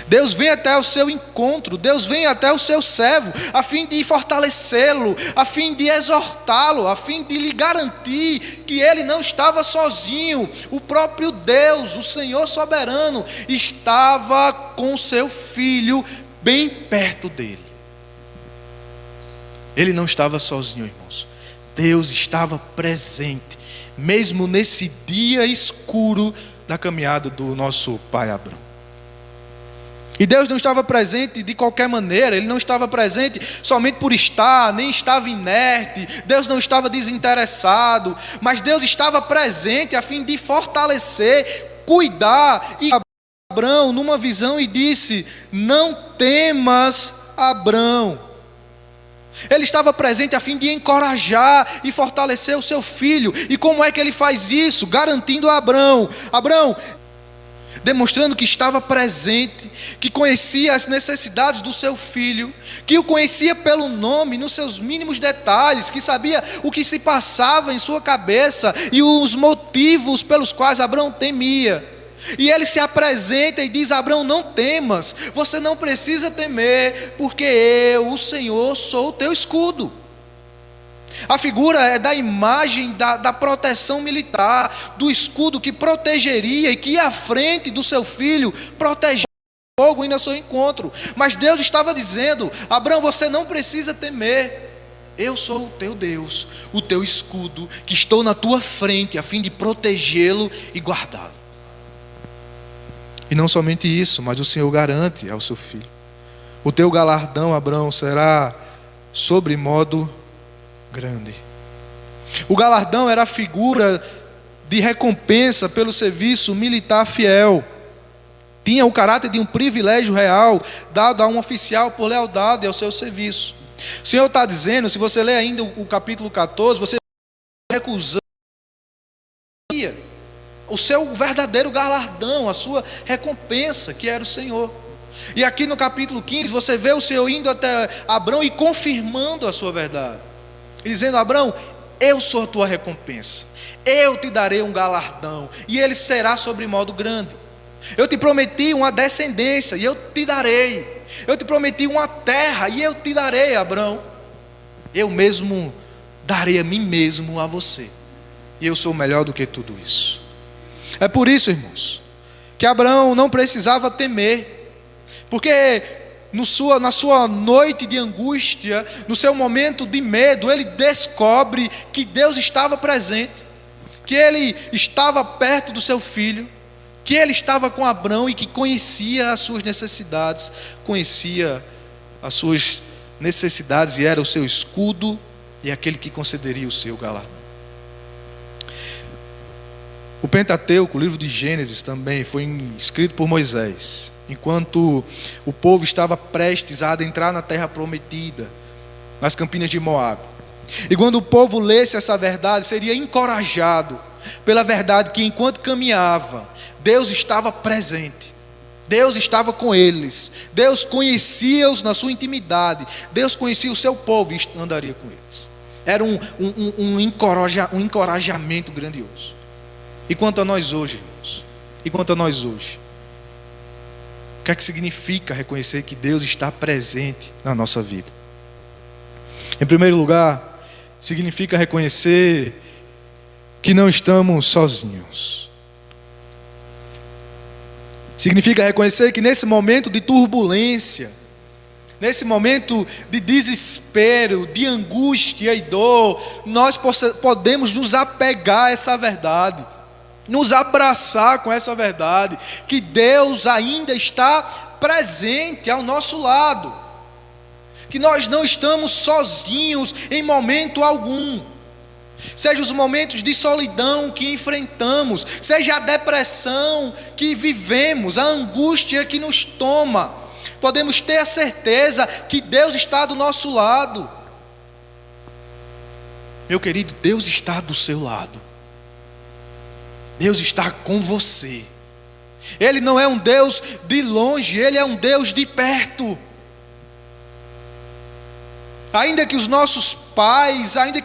Deus vem até o seu encontro, Deus vem até o seu servo, a fim de fortalecê-lo, a fim de exortá-lo, a fim de lhe garantir que ele não estava sozinho. O próprio Deus, o Senhor soberano, estava com seu filho bem perto dele. Ele não estava sozinho, irmãos. Deus estava presente, mesmo nesse dia escuro da caminhada do nosso pai Abrão. E Deus não estava presente de qualquer maneira, Ele não estava presente somente por estar, nem estava inerte, Deus não estava desinteressado, mas Deus estava presente a fim de fortalecer, cuidar. E Abrão, numa visão, e disse: não temas, Abrão. Ele estava presente a fim de encorajar e fortalecer o seu filho. E como é que ele faz isso? Garantindo a Abrão, demonstrando que estava presente, que conhecia as necessidades do seu filho, que o conhecia pelo nome, nos seus mínimos detalhes, que sabia o que se passava em sua cabeça e os motivos pelos quais Abrão temia. E ele se apresenta e diz: Abrão, não temas, você não precisa temer, porque eu, o Senhor, sou o teu escudo. A figura é da imagem da proteção militar, do escudo que protegeria e que ia à frente do seu filho, protegia o fogo indo ao seu encontro. Mas Deus estava dizendo: Abrão, você não precisa temer, eu sou o teu Deus, o teu escudo, que estou na tua frente a fim de protegê-lo e guardá-lo. E não somente isso, mas o Senhor garante ao seu filho: o teu galardão, Abrão, será sobremodo grande. O galardão era a figura de recompensa pelo serviço militar fiel. Tinha o caráter de um privilégio real dado a um oficial por lealdade ao seu serviço. O Senhor está dizendo, se você ler ainda o capítulo 14, você recusando o seu verdadeiro galardão, a sua recompensa, que era o Senhor. E aqui no capítulo 15 você vê o Senhor indo até Abrão e confirmando a sua verdade, dizendo: Abrão, eu sou a tua recompensa, eu te darei um galardão, e ele será sobremodo grande. Eu te prometi uma descendência, e eu te darei. Eu te prometi uma terra, e eu te darei, Abrão. Eu mesmo darei a mim mesmo a você, e eu sou melhor do que tudo isso. É por isso, irmãos, que Abrão não precisava temer, porque na sua noite de angústia, no seu momento de medo, ele descobre que Deus estava presente, que ele estava perto do seu filho, que ele estava com Abrão e que conhecia as suas necessidades, e era o seu escudo e aquele que concederia o seu galardão. O Pentateuco, o livro de Gênesis, também foi escrito por Moisés, enquanto o povo estava prestes a adentrar na terra prometida, nas campinas de Moabe. E quando o povo lesse essa verdade, seria encorajado pela verdade que, enquanto caminhava, Deus estava presente, Deus estava com eles, Deus conhecia-os na sua intimidade, Deus conhecia o seu povo e andaria com eles. Era um encorajamento grandioso. E quanto a nós hoje, irmãos? O que é que significa reconhecer que Deus está presente na nossa vida? Em primeiro lugar, significa reconhecer que não estamos sozinhos. Significa reconhecer que nesse momento de turbulência, nesse momento de desespero, de angústia e dor, nós podemos nos apegar a essa verdade, nos abraçar com essa verdade, que Deus ainda está presente ao nosso lado, que nós não estamos sozinhos em momento algum, seja os momentos de solidão que enfrentamos, seja a depressão que vivemos, a angústia que nos toma, podemos ter a certeza que Deus está do nosso lado. Meu querido, Deus está do seu lado. Deus está com você. Ele não é um Deus de longe, Ele é um Deus de perto. Ainda que os nossos pais, ainda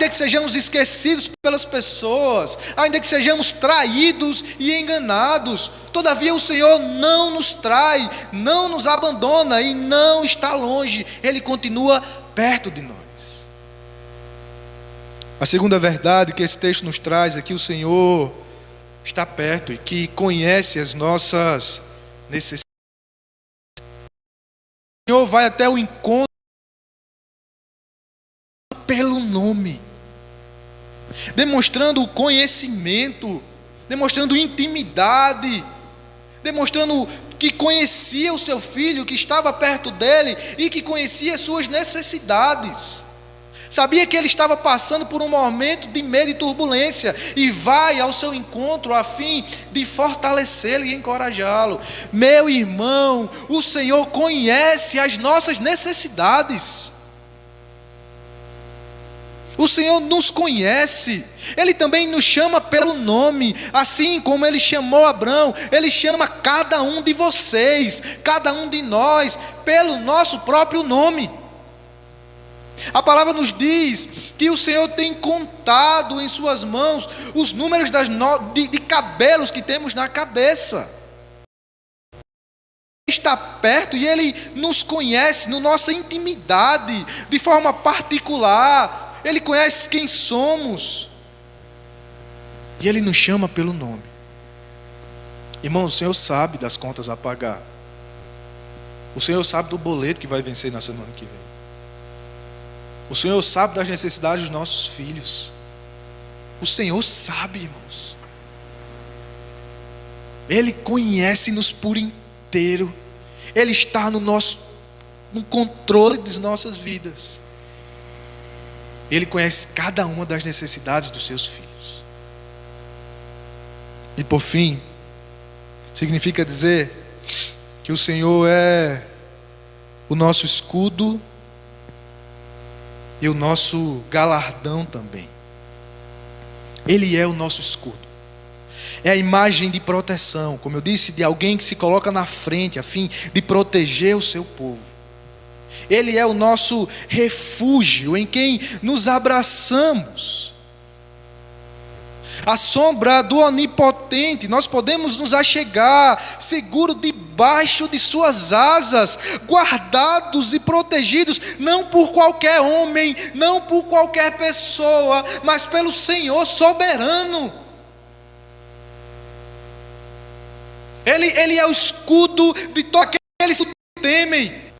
que sejamos esquecidos pelas pessoas, ainda que sejamos traídos e enganados, todavia o Senhor não nos trai, não nos abandona e não está longe, Ele continua perto de nós. A segunda verdade que esse texto nos traz é que o Senhor está perto e que conhece as nossas necessidades. O Senhor vai até o encontro pelo nome, demonstrando conhecimento, demonstrando intimidade, demonstrando que conhecia o seu filho, que estava perto dele e que conhecia as suas necessidades. Sabia que ele estava passando por um momento de medo e turbulência e vai ao seu encontro a fim de fortalecê-lo e encorajá-lo. Meu irmão, o Senhor conhece as nossas necessidades. O Senhor nos conhece, Ele também nos chama pelo nome, assim como Ele chamou Abraão, Ele chama cada um de vocês, cada um de nós, pelo nosso próprio nome. A palavra nos diz que o Senhor tem contado em suas mãos os números de cabelos que temos na cabeça. Ele está perto e Ele nos conhece na nossa intimidade, de forma particular. Ele conhece quem somos. E Ele nos chama pelo nome. Irmão, o Senhor sabe das contas a pagar. O Senhor sabe do boleto que vai vencer na semana que vem. O Senhor sabe das necessidades dos nossos filhos. O Senhor sabe, irmãos. Ele conhece-nos por inteiro. Ele está no controle das nossas vidas. Ele conhece cada uma das necessidades dos seus filhos. E por fim, significa dizer que o Senhor é o nosso escudo e o nosso galardão também. Ele é o nosso escudo. É a imagem de proteção, como eu disse, de alguém que se coloca na frente a fim de proteger o seu povo. Ele é o nosso refúgio em quem nos abraçamos. À sombra do Onipotente, nós podemos nos achegar, seguro debaixo de suas asas, guardados e protegidos, não por qualquer homem, não por qualquer pessoa, mas pelo Senhor soberano. Ele é o escudo de todos aqueles que temem.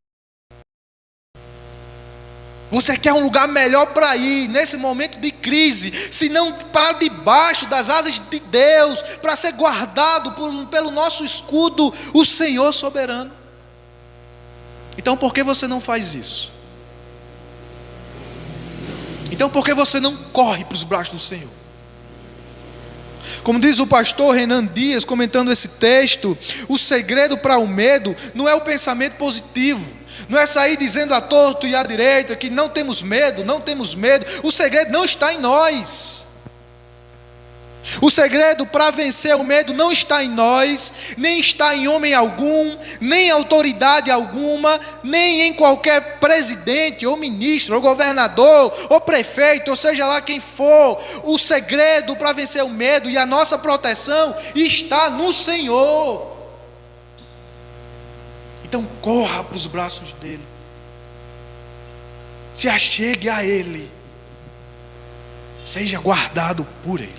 Você quer um lugar melhor para ir nesse momento de crise, se não para debaixo das asas de Deus, para ser guardado pelo nosso escudo, o Senhor soberano. Então por que você não faz isso? Então por que você não corre para os braços do Senhor? Como diz o pastor Renan Dias, comentando esse texto, o segredo para o medo não é o pensamento positivo. Não é sair dizendo à torto e à direita que não temos medo, não temos medo. O segredo não está em nós. O segredo para vencer o medo não está em nós, nem está em homem algum, nem em autoridade alguma, nem em qualquer presidente, ou ministro, ou governador, ou prefeito, ou seja lá quem for. O segredo para vencer o medo e a nossa proteção está no Senhor. Então corra para os braços dele. Se achegue a ele. Seja guardado por ele.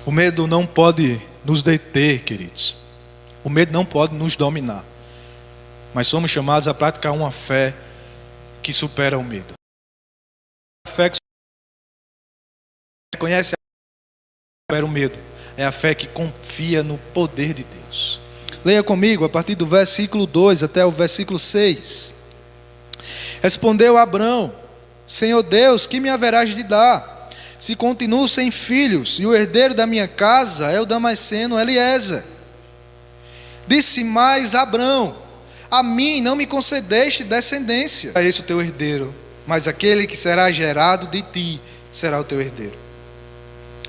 O medo não pode nos deter, queridos. O medo não pode nos dominar. Mas somos chamados a praticar uma fé que supera o medo. A fé que reconhece o medo é a fé que confia no poder de Deus. Leia comigo a partir do versículo 2 até o versículo 6. Respondeu Abrão: Senhor Deus, que me haverás de dar, se continuo sem filhos, e o herdeiro da minha casa é o Damasceno Eliezer? Disse mais Abrão: a mim não me concedeste descendência, é esse o teu herdeiro, mas aquele que será gerado de ti será o teu herdeiro.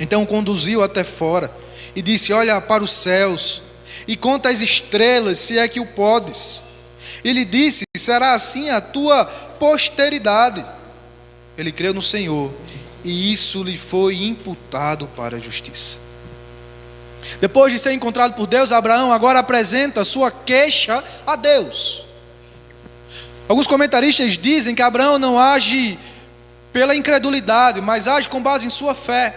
Então conduziu até fora e disse: olha para os céus e conta as estrelas, se é que o podes. E lhe disse: será assim a tua posteridade. Ele creu no Senhor, e isso lhe foi imputado para a justiça. Depois de ser encontrado por Deus, Abraão agora apresenta sua queixa a Deus. Alguns comentaristas dizem que Abraão não age pela incredulidade, mas age com base em sua fé,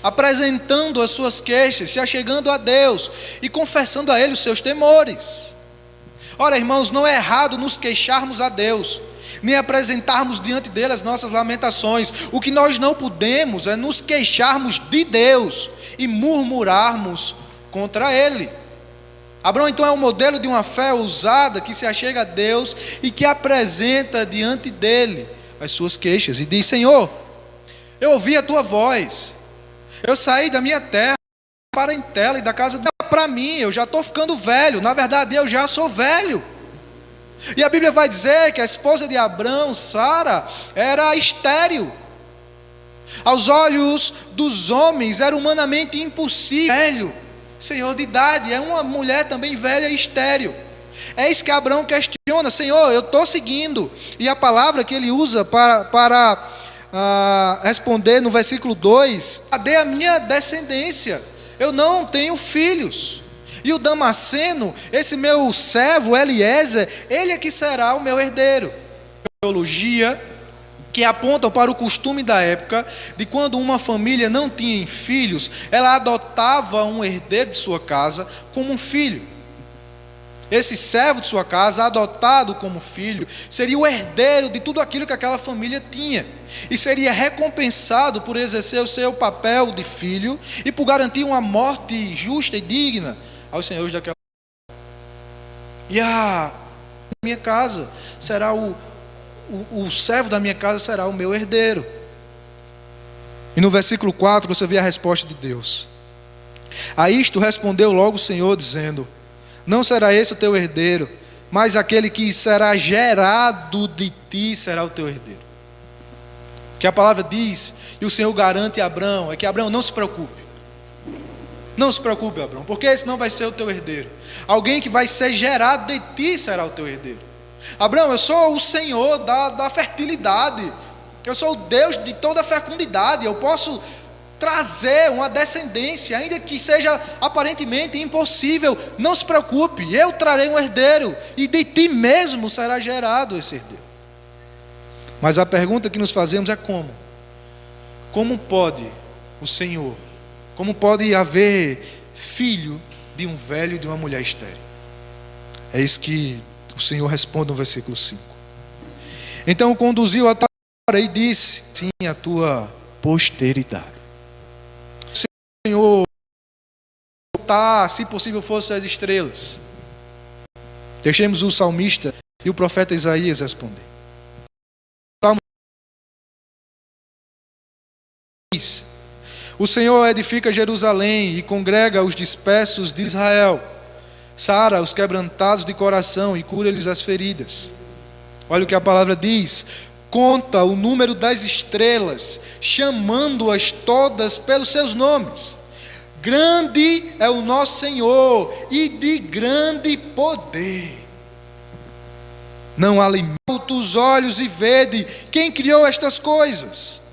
apresentando as suas queixas, se achegando a Deus e confessando a Ele os seus temores. Ora, irmãos, não é errado nos queixarmos a Deus, nem apresentarmos diante dele as nossas lamentações. O que nós não podemos é nos queixarmos de Deus e murmurarmos contra Ele. Abraão então é um modelo de uma fé ousada que se achega a Deus e que apresenta diante dele as suas queixas e diz: Senhor, eu ouvi a tua voz, eu saí da minha terra, parentela e da casa dela. Para mim, eu já estou ficando velho, na verdade eu já sou velho. E a Bíblia vai dizer que a esposa de Abrão, Sara, era estéril. Aos olhos dos homens era humanamente impossível. Velho, senhor de idade, é uma mulher também velha e estéril. É isso que Abrão questiona: Senhor, eu estou seguindo. E a palavra que ele usa para responder no versículo 2: cadê a minha descendência? Eu não tenho filhos. E o Damasceno, esse meu servo Eliezer, ele é que será o meu herdeiro. Teologia que apontam para o costume da época de quando uma família não tinha filhos, ela adotava um herdeiro de sua casa como um filho. Esse servo de sua casa, adotado como filho, seria o herdeiro de tudo aquilo que aquela família tinha, e seria recompensado por exercer o seu papel de filho e por garantir uma morte justa e digna aos senhores daquela. E a minha casa será o servo da minha casa será o meu herdeiro. E no versículo 4 você vê a resposta de Deus. A isto respondeu logo o Senhor, dizendo: não será esse o teu herdeiro, mas aquele que será gerado de ti será o teu herdeiro. O que a palavra diz, e o Senhor garante a Abrão, é que Abrão, não se preocupe. Não se preocupe, Abrão, porque esse não vai ser o teu herdeiro. Alguém que vai ser gerado de ti será o teu herdeiro. Abrão, eu sou o Senhor da fertilidade. Eu sou o Deus de toda a fecundidade. Eu posso trazer uma descendência, ainda que seja aparentemente impossível. Não se preocupe, eu trarei um herdeiro, e de ti mesmo será gerado esse herdeiro. Mas a pergunta que nos fazemos é como? Como pode o Senhor, como pode haver filho de um velho e de uma mulher estéril? É isso que o Senhor responde no versículo 5. Então o conduziu até fora e disse: sim, a tua posteridade. Senhor, se possível fosse as estrelas. Deixemos o salmista e o profeta Isaías responder. O Senhor edifica Jerusalém e congrega os dispersos de Israel, sara os quebrantados de coração e cura-lhes as feridas. Olha o que a palavra diz: conta o número das estrelas, chamando-as todas pelos seus nomes. Grande é o nosso Senhor e de grande poder. Não alimenta os olhos e vede quem criou estas coisas.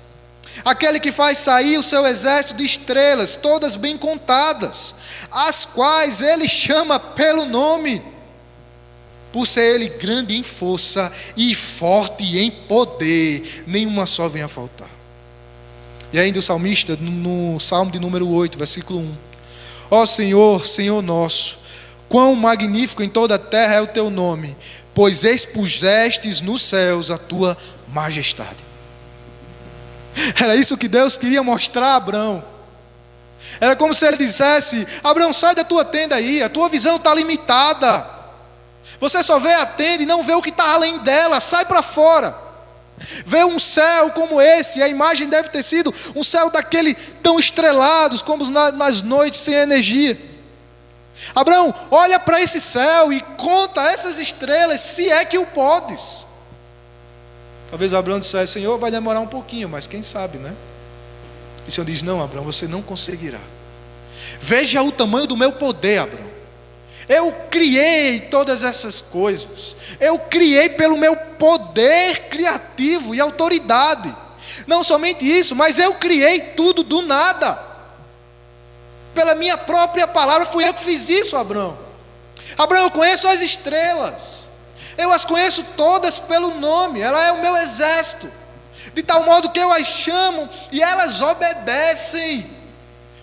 Aquele que faz sair o seu exército de estrelas, todas bem contadas, as quais ele chama pelo nome, por ser ele grande em força e forte em poder, nenhuma só vem a faltar. E ainda o salmista, no Salmo de número 8, versículo 1: ó Senhor, Senhor nosso, quão magnífico em toda a terra é o teu nome, pois expusestes nos céus a tua majestade. Era isso que Deus queria mostrar a Abrão. Era como se ele dissesse: Abraão, sai da tua tenda aí, a tua visão está limitada. Você só vê a tenda e não vê o que está além dela, sai para fora. Vê um céu como esse, e a imagem deve ter sido um céu daquele tão estrelados como nas noites sem energia. Abraão, olha para esse céu e conta essas estrelas, se é que o podes. Talvez Abraão dissesse: Senhor, vai demorar um pouquinho, mas quem sabe, né? E o Senhor diz: não, Abraão, você não conseguirá. Veja o tamanho do meu poder, Abraão. Eu criei todas essas coisas. Eu criei pelo meu poder criativo e autoridade. Não somente isso, mas eu criei tudo do nada. Pela minha própria palavra, fui eu que fiz isso, Abraão. Abraão, eu conheço as estrelas. Eu as conheço todas pelo nome. Ela é o meu exército. De tal modo que eu as chamo e elas obedecem.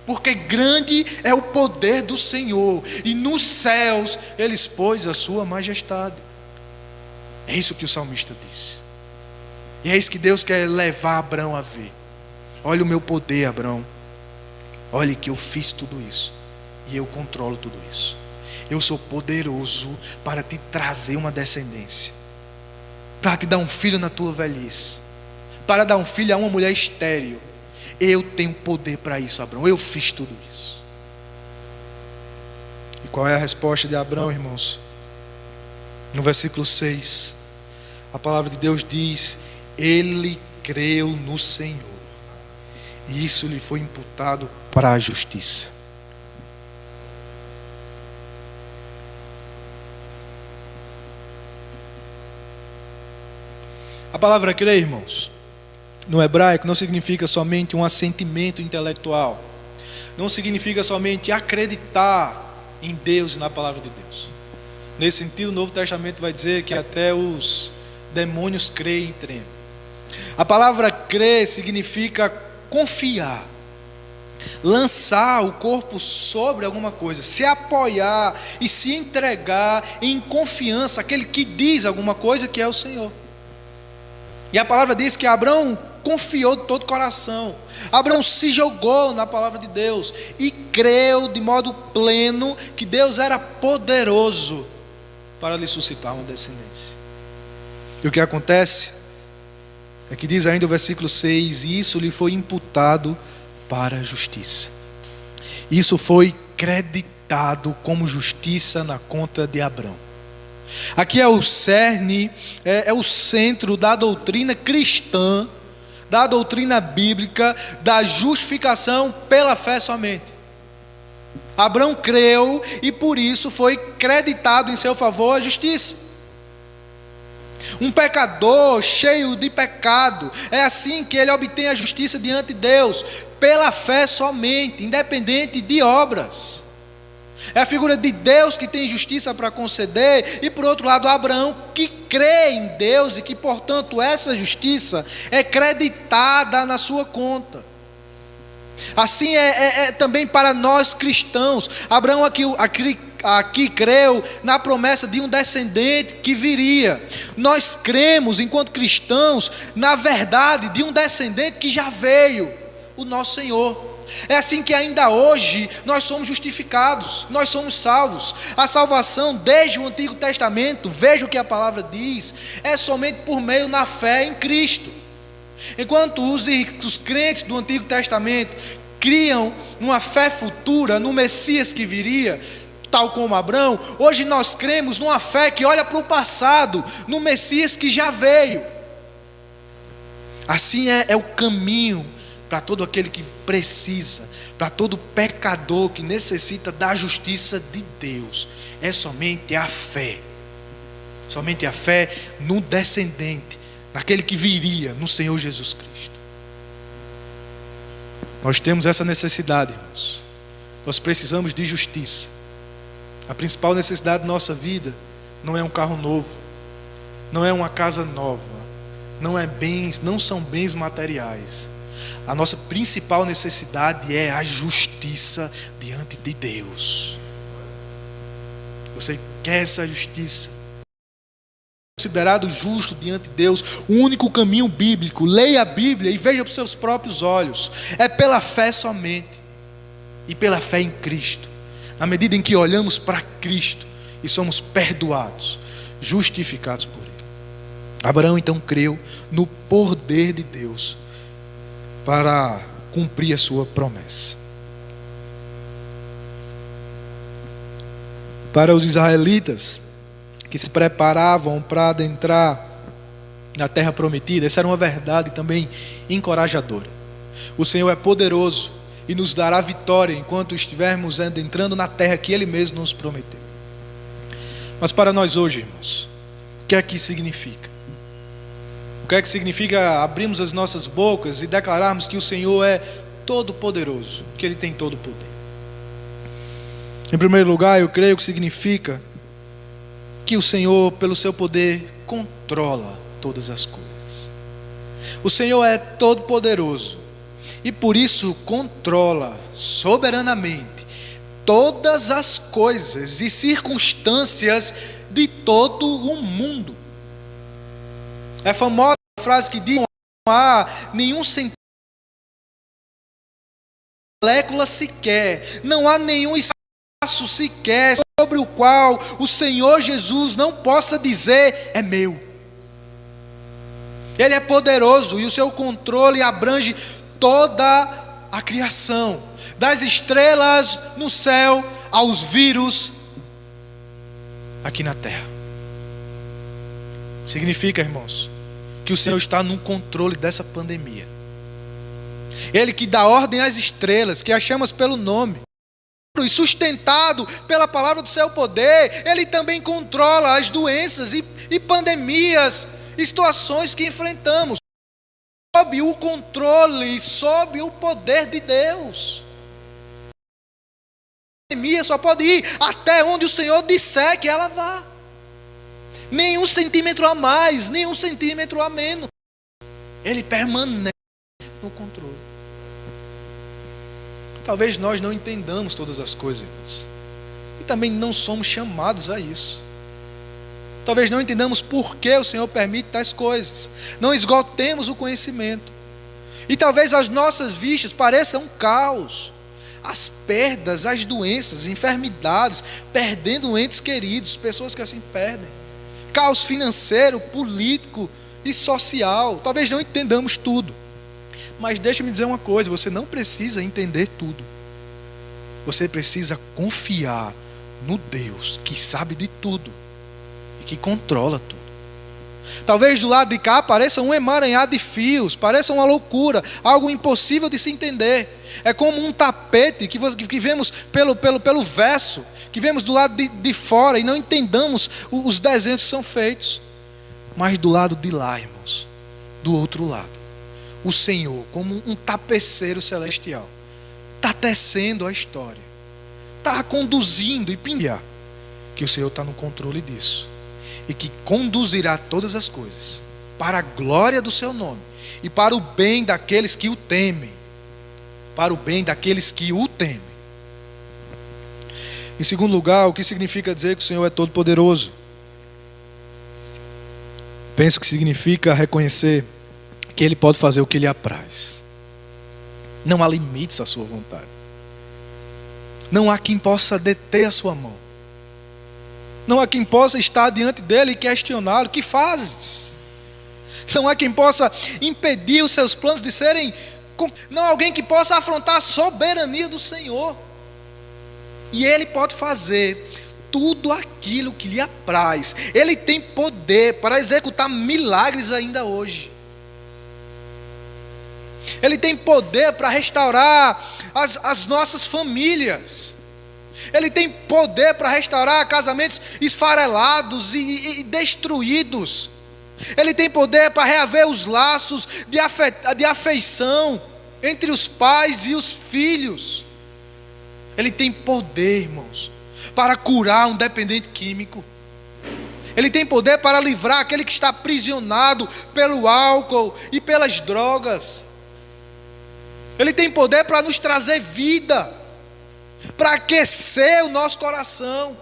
Porque grande é o poder do Senhor, e nos céus Ele expôs a sua majestade. É isso que o salmista disse. E é isso que Deus quer levar Abraão a ver. Olha o meu poder, Abraão. Olha que eu fiz tudo isso, e eu controlo tudo isso. Eu sou poderoso para te trazer uma descendência, para te dar um filho na tua velhice, para dar um filho a uma mulher estéril. Eu tenho poder para isso, Abraão. Eu fiz tudo isso. E qual é a resposta de Abraão, irmãos? No versículo 6, a palavra de Deus diz: ele creu no Senhor, e isso lhe foi imputado para a justiça. A palavra crer, irmãos, no hebraico não significa somente um assentimento intelectual. Não significa somente acreditar em Deus e na palavra de Deus. Nesse sentido, o Novo Testamento vai dizer que até os demônios creem e tremem. A palavra crer significa confiar, lançar o corpo sobre alguma coisa, se apoiar e se entregar em confiança àquele que diz alguma coisa, que é o Senhor. E a palavra diz que Abraão confiou de todo o coração. Abraão se jogou na palavra de Deus e creu de modo pleno que Deus era poderoso para lhe suscitar uma descendência. E o que acontece é que diz ainda o versículo 6: e isso lhe foi imputado para a justiça. Isso foi creditado como justiça na conta de Abraão. Aqui é o cerne, é o centro da doutrina cristã, da doutrina bíblica, da justificação pela fé somente. Abraão creu e por isso foi creditado em seu favor a justiça. Um pecador cheio de pecado, é assim que ele obtém a justiça diante de Deus, pela fé somente, independente de obras. É a figura de Deus que tem justiça para conceder, e por outro lado Abraão que crê em Deus e que portanto essa justiça é creditada na sua conta. Assim é também para nós cristãos. Abraão aqui creu na promessa de um descendente que viria. Nós cremos enquanto cristãos na verdade de um descendente que já veio, o nosso Senhor. É assim que ainda hoje nós somos justificados, nós somos salvos. A salvação desde o Antigo Testamento, veja o que a palavra diz, é somente por meio na fé em Cristo. Enquanto os crentes do Antigo Testamento criam uma fé futura no Messias que viria, tal como Abraão, hoje nós cremos numa fé que olha para o passado, no Messias que já veio. Assim é o caminho para todo aquele que precisa, para todo pecador que necessita da justiça de Deus. É somente a fé no descendente, naquele que viria, no Senhor Jesus Cristo. Nós temos essa necessidade, irmãos. Nós precisamos de justiça. A principal necessidade da nossa vida não é um carro novo, não é uma casa nova, não são bens materiais. A nossa principal necessidade é a justiça diante de Deus. Você quer essa justiça? Considerado justo diante de Deus, o único caminho bíblico, leia a Bíblia e veja por seus próprios olhos, é pela fé somente. e pela fé em Cristo, na medida em que olhamos para Cristo e somos perdoados, justificados por Ele. Abraão então creu no poder de Deus para cumprir a sua promessa. Para os israelitas que se preparavam para adentrar na terra prometida, essa era uma verdade também encorajadora. O Senhor é poderoso e nos dará vitória enquanto estivermos entrando na terra que Ele mesmo nos prometeu. Mas para nós hoje, irmãos, o que é que significa? O que é que significa abrirmos as nossas bocas e declararmos que o Senhor é todo poderoso, que Ele tem todo o poder? Em primeiro lugar, eu creio que significa que o Senhor, pelo seu poder, controla todas as coisas. O Senhor é todo poderoso e por isso controla soberanamente todas as coisas e circunstâncias de todo o mundo. É famosa a frase que diz: não há nenhum centímetro, molécula sequer, não há nenhum espaço sequer sobre o qual o Senhor Jesus não possa dizer: é meu. Ele é poderoso e o seu controle abrange toda a criação, das estrelas no céu aos vírus aqui na terra. Significa, irmãos, que o Senhor está no controle dessa pandemia. Ele que dá ordem às estrelas, que as chamas pelo nome, e sustentado pela palavra do seu poder, Ele também controla as doenças e pandemias e situações que enfrentamos, sob o controle, sob o poder de Deus. A pandemia só pode ir até onde o Senhor disser que ela vá. Nenhum centímetro a mais, nenhum centímetro a menos. Ele permanece no controle. Talvez nós não entendamos todas as coisas, irmãos, e também não somos chamados a isso. Talvez não entendamos por que o Senhor permite tais coisas, não esgotemos o conhecimento, e talvez as nossas vistas pareçam um caos, as perdas, as doenças, as enfermidades, perdendo entes queridos, pessoas que assim perdem, caos financeiro, político e social. Talvez não entendamos tudo, mas deixa-me dizer uma coisa: você não precisa entender tudo. Você precisa confiar no Deus que sabe de tudo e que controla tudo. Talvez do lado de cá pareça um emaranhado de fios, pareça uma loucura, algo impossível de se entender. É como um tapete que vemos pelo verso, que vemos do lado de fora e não entendamos os desenhos que são feitos. Mas do lado de lá, irmãos, do outro lado, o Senhor, como um tapeceiro celestial, está tecendo a história, está conduzindo e pingar, que o Senhor está no controle disso, e que conduzirá todas as coisas para a glória do seu nome e para o bem daqueles que o temem. Para o bem daqueles que o temem. Em segundo lugar, o que significa dizer que o Senhor é todo poderoso? Penso que significa reconhecer que Ele pode fazer o que lhe apraz. Não há limites à sua vontade. Não há quem possa deter a sua mão. Não há quem possa estar diante dele e questioná-lo: que fazes? Não há quem possa impedir os seus planos de serem... Não há alguém que possa afrontar a soberania do Senhor. E Ele pode fazer tudo aquilo que lhe apraz. Ele tem poder para executar milagres ainda hoje. Ele tem poder para restaurar as nossas famílias. Ele tem poder para restaurar casamentos esfarelados e destruídos. Ele tem poder para reaver os laços de afeição entre os pais e os filhos. Ele tem poder, irmãos, para curar um dependente químico. Ele tem poder para livrar aquele que está aprisionado pelo álcool e pelas drogas. Ele tem poder para nos trazer vida, para aquecer o nosso coração,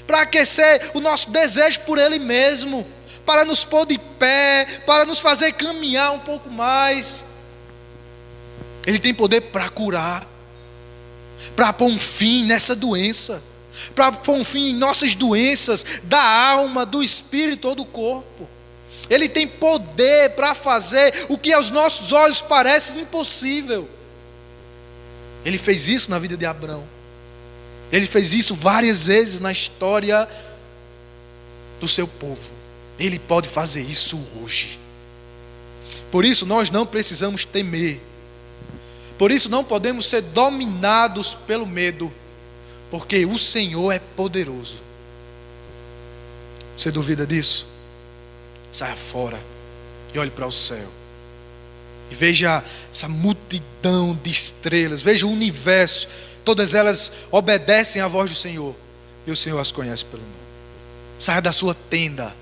para aquecer o nosso desejo por Ele mesmo, para nos pôr de pé, para nos fazer caminhar um pouco mais. Ele tem poder para curar. para pôr um fim nessa doença, para pôr um fim em nossas doenças da alma, do espírito ou do corpo. Ele tem poder para fazer o que aos nossos olhos parece impossível. Ele fez isso na vida de Abrão. Ele fez isso várias vezes na história do seu povo. Ele pode fazer isso hoje. Por isso nós não precisamos temer. Por isso não podemos ser dominados pelo medo, porque o Senhor é poderoso. Você duvida disso? Saia fora e olhe para o céu. E veja essa multidão de estrelas, veja o universo. Todas elas obedecem à voz do Senhor, e o Senhor as conhece pelo nome. Saia da sua tenda.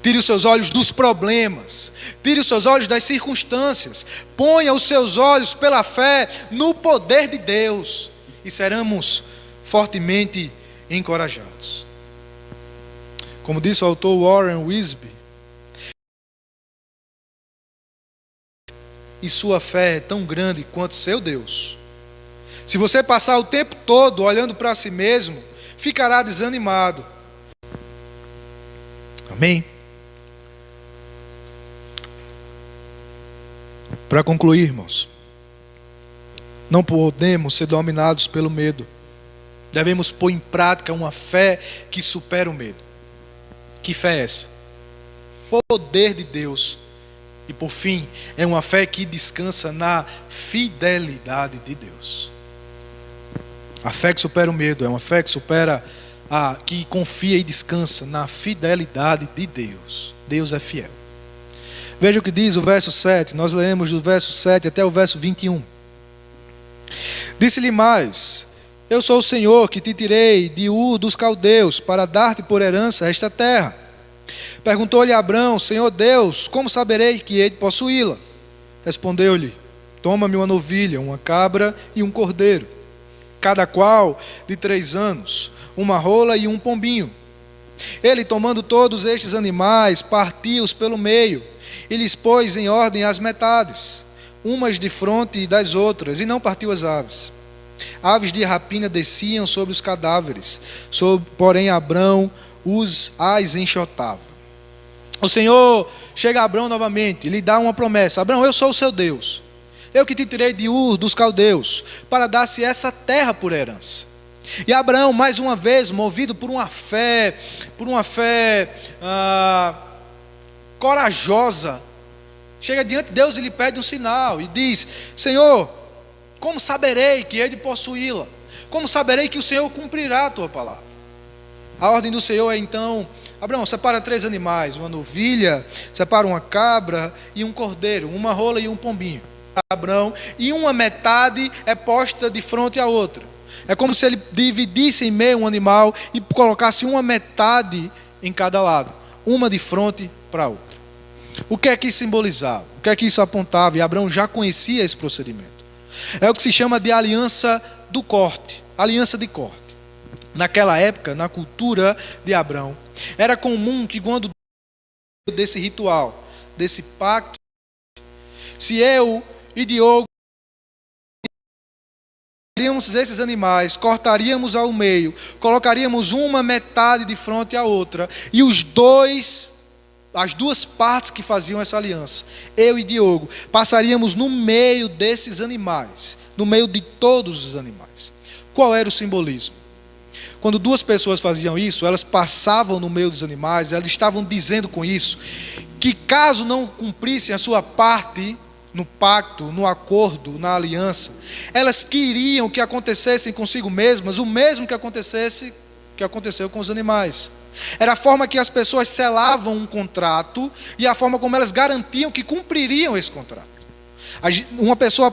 Tire os seus olhos dos problemas. Tire os seus olhos das circunstâncias. Ponha os seus olhos pela fé no poder de Deus. E seremos fortemente encorajados. Como disse o autor Warren Wiersbe, e sua fé é tão grande quanto seu Deus. Se você passar o tempo todo olhando para si mesmo, ficará desanimado. Amém? Para concluir, irmãos, não podemos ser dominados pelo medo. Devemos pôr em prática uma fé que supera o medo. Que fé é essa? O poder de Deus. E por fim, é uma fé que descansa na fidelidade de Deus. A fé que supera o medo é uma fé que que confia e descansa na fidelidade de Deus. Deus é fiel. Veja o que diz o verso 7. Nós leremos do verso 7 até o verso 21. Disse-lhe mais: eu sou o Senhor que te tirei de Ur dos caldeus para dar-te por herança esta terra. Perguntou-lhe Abrão: Senhor Deus, como saberei que hei de possuí-la? Respondeu-lhe: toma-me uma novilha, uma cabra e um cordeiro, cada qual de 3 anos, uma rola e um pombinho. Ele, tomando todos estes animais, partiu-os pelo meio, e lhes pôs em ordem as metades, umas defronte das outras, e não partiu as aves. Aves de rapina desciam sobre os cadáveres, porém Abrão as enxotava. O Senhor chega a Abrão novamente e lhe dá uma promessa: Abrão, eu sou o seu Deus, eu que te tirei de Ur dos caldeus para dar-se essa terra por herança. E Abraão, mais uma vez, movido por uma fé corajosa, chega diante de Deus e lhe pede um sinal e diz: Senhor, como saberei que hei de possuí-la? Como saberei que o Senhor cumprirá a tua palavra? A ordem do Senhor é então: Abraão, separa 3 animais, uma novilha, separa uma cabra e um cordeiro, uma rola e um pombinho. Abraão, e uma metade é posta de frente à outra. É como se ele dividisse em meio um animal e colocasse uma metade em cada lado, uma de frente para a outra. O que é que isso simbolizava? O que é que isso apontava? E Abraão já conhecia esse procedimento. É o que se chama de aliança do corte, aliança de corte. Naquela época, na cultura de Abraão, era comum que quando desse ritual, desse pacto, se eu e Diogo cortaríamos esses animais, cortaríamos ao meio, colocaríamos uma metade de frente à outra, e as duas partes que faziam essa aliança, eu e Diogo, passaríamos no meio desses animais, no meio de todos os animais. Qual era o simbolismo? Quando 2 pessoas faziam isso, elas passavam no meio dos animais, elas estavam dizendo com isso que caso não cumprissem a sua parte no pacto, no acordo, na aliança, elas queriam que acontecessem consigo mesmas o mesmo que aconteceu com os animais. Era a forma que as pessoas selavam um contrato e a forma como elas garantiam que cumpririam esse contrato. Uma pessoa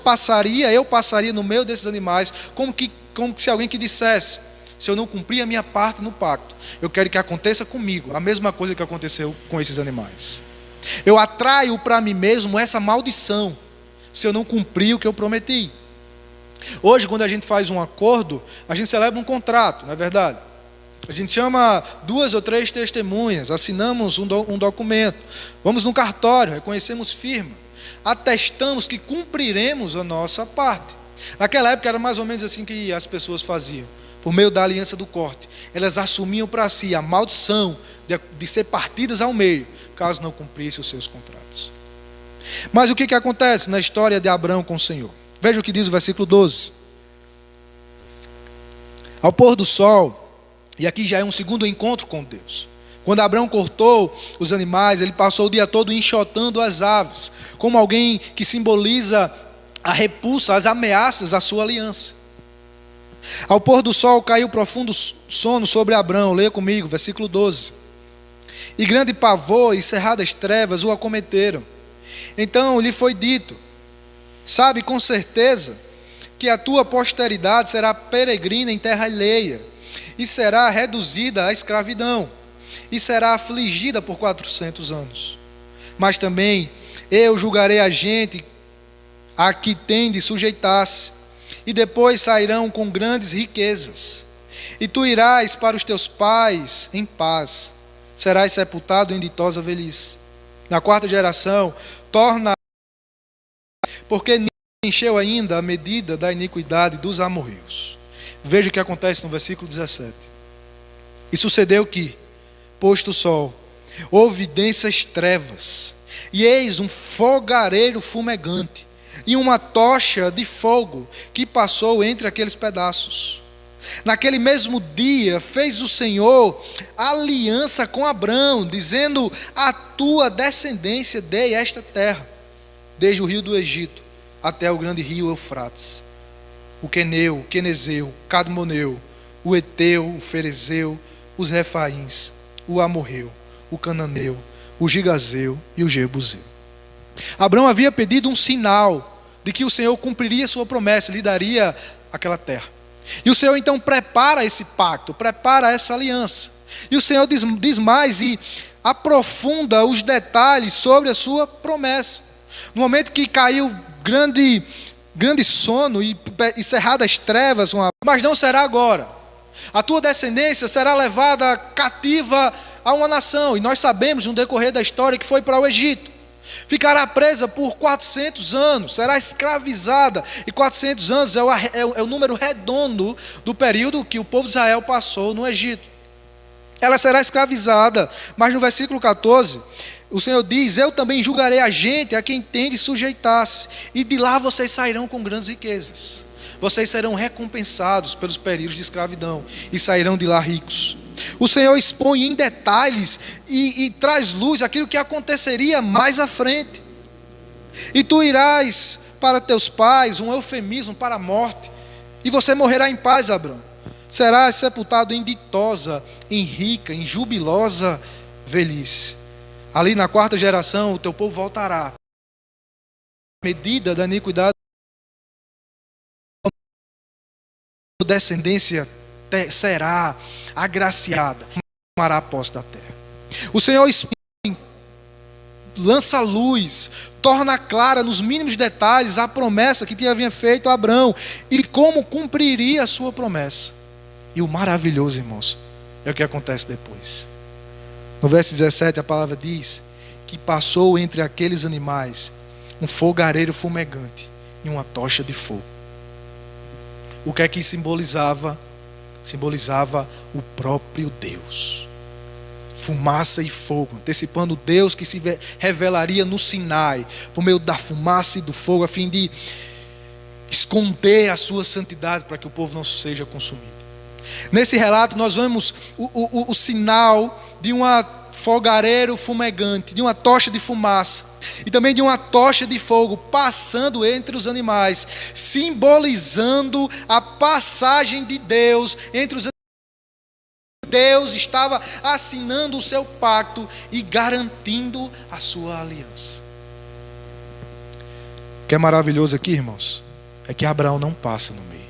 eu passaria no meio desses animais como se alguém que dissesse: se eu não cumprir a minha parte no pacto, eu quero que aconteça comigo a mesma coisa que aconteceu com esses animais. Eu atraio para mim mesmo essa maldição se eu não cumprir o que eu prometi. Hoje, quando a gente faz um acordo, a gente celebra um contrato, não é verdade? A gente chama 2 ou 3 testemunhas, assinamos um documento, vamos no cartório, reconhecemos firma, atestamos que cumpriremos a nossa parte. Naquela época era mais ou menos assim que as pessoas faziam. Por meio da aliança do corte, elas assumiam para si a maldição de ser partidas ao meio, caso não cumprissem os seus contratos. Mas o que acontece na história de Abraão com o Senhor? Veja o que diz o versículo 12. Ao pôr do sol, e aqui já é um segundo encontro com Deus. Quando Abraão cortou os animais, ele passou o dia todo enxotando as aves, como alguém que simboliza a repulsa, as ameaças à sua aliança. Ao pôr do sol caiu profundo sono sobre Abraão. Leia comigo, versículo 12. E grande pavor e cerradas trevas o acometeram. Então lhe foi dito: sabe com certeza que a tua posteridade será peregrina em terra alheia, e será reduzida à escravidão, e será afligida por 400 anos. Mas também eu julgarei a gente a que tem de sujeitar-se, e depois sairão com grandes riquezas. E tu irás para os teus pais em paz, serás sepultado em ditosa velhice. Na quarta geração, torna, porque nem encheu ainda a medida da iniquidade dos amorreus. Veja o que acontece no versículo 17. E sucedeu que, posto o sol, houve densas trevas, e eis um fogareiro fumegante, e uma tocha de fogo que passou entre aqueles pedaços. Naquele mesmo dia fez o Senhor aliança com Abrão, dizendo: a tua descendência dei esta terra, desde o rio do Egito até o grande rio Eufrates, o Queneu, o Quenezeu, o Cadmoneu, o Eteu, o Ferezeu, os Refaíns, o Amorreu, o Cananeu, o Gigazeu e o Jebuseu. Abraão havia pedido um sinal de que o Senhor cumpriria sua promessa, lhe daria aquela terra. E o Senhor então prepara esse pacto, prepara essa aliança. E o Senhor diz mais e aprofunda os detalhes sobre a sua promessa. No momento que caiu grande sono e cerradas trevas, mas não será agora. A tua descendência será levada cativa a uma nação. E nós sabemos no decorrer da história que foi para o Egito. Ficará presa por 400 anos, será escravizada. E 400 anos é o número redondo do período que o povo de Israel passou no Egito. Ela será escravizada, mas no versículo 14, o Senhor diz: eu também julgarei a gente a quem tem de sujeitar-se, e de lá vocês sairão com grandes riquezas. Vocês serão recompensados pelos períodos de escravidão, e sairão de lá ricos. O Senhor expõe em detalhes e traz luz aquilo que aconteceria mais à frente. E tu irás para teus pais, um eufemismo para a morte, e você morrerá em paz, Abraão. Serás sepultado em ditosa, em rica, em jubilosa velhice. Ali na quarta geração, o teu povo voltará. A medida da iniquidade, a descendência será agraciada, tomará a posse da terra. O Senhor lança luz, torna clara nos mínimos detalhes a promessa que havia feito a Abraão e como cumpriria a sua promessa. E o maravilhoso, irmãos, é o que acontece depois. No verso 17 a palavra diz que passou entre aqueles animais um fogareiro fumegante e uma tocha de fogo. O que é que simbolizava? Simbolizava o próprio Deus. Fumaça e fogo, antecipando o Deus que se revelaria no Sinai, por meio da fumaça e do fogo, a fim de esconder a sua santidade para que o povo não seja consumido. Nesse relato nós vemos o sinal de uma fogareiro fumegante, de uma tocha de fumaça e também de uma tocha de fogo passando entre os animais, simbolizando a passagem de Deus entre os animais. Deus estava assinando o seu pacto e garantindo a sua aliança. O que é maravilhoso aqui, irmãos, é que Abraão não passa no meio.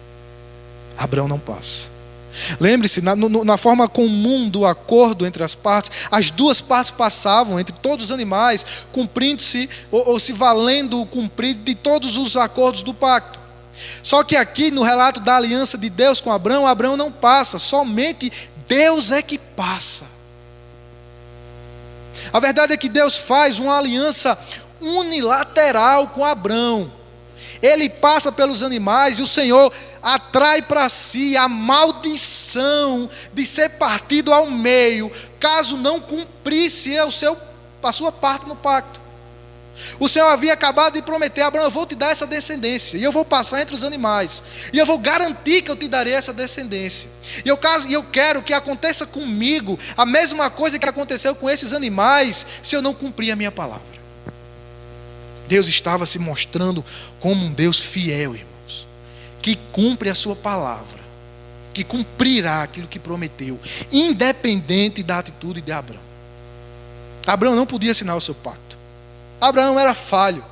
Abraão não passa. Lembre-se, na forma comum do acordo entre as partes, as duas partes passavam entre todos os animais, cumprindo-se ou se valendo o cumprido de todos os acordos do pacto. Só que aqui no relato da aliança de Deus com Abraão, Abraão não passa, somente Deus é que passa. A verdade é que Deus faz uma aliança unilateral com Abraão. Ele passa pelos animais e o Senhor atrai para si a maldição de ser partido ao meio, caso não cumprisse a sua parte no pacto. O Senhor havia acabado de prometer a Abraão: eu vou te dar essa descendência, e eu vou passar entre os animais, e eu vou garantir que eu te darei essa descendência. E eu quero que aconteça comigo a mesma coisa que aconteceu com esses animais, se eu não cumprir a minha palavra. Deus estava se mostrando como um Deus fiel, irmãos, que cumpre a sua palavra, que cumprirá aquilo que prometeu, independente da atitude de Abraão. Abraão não podia assinar o seu pacto. Abraão era falho.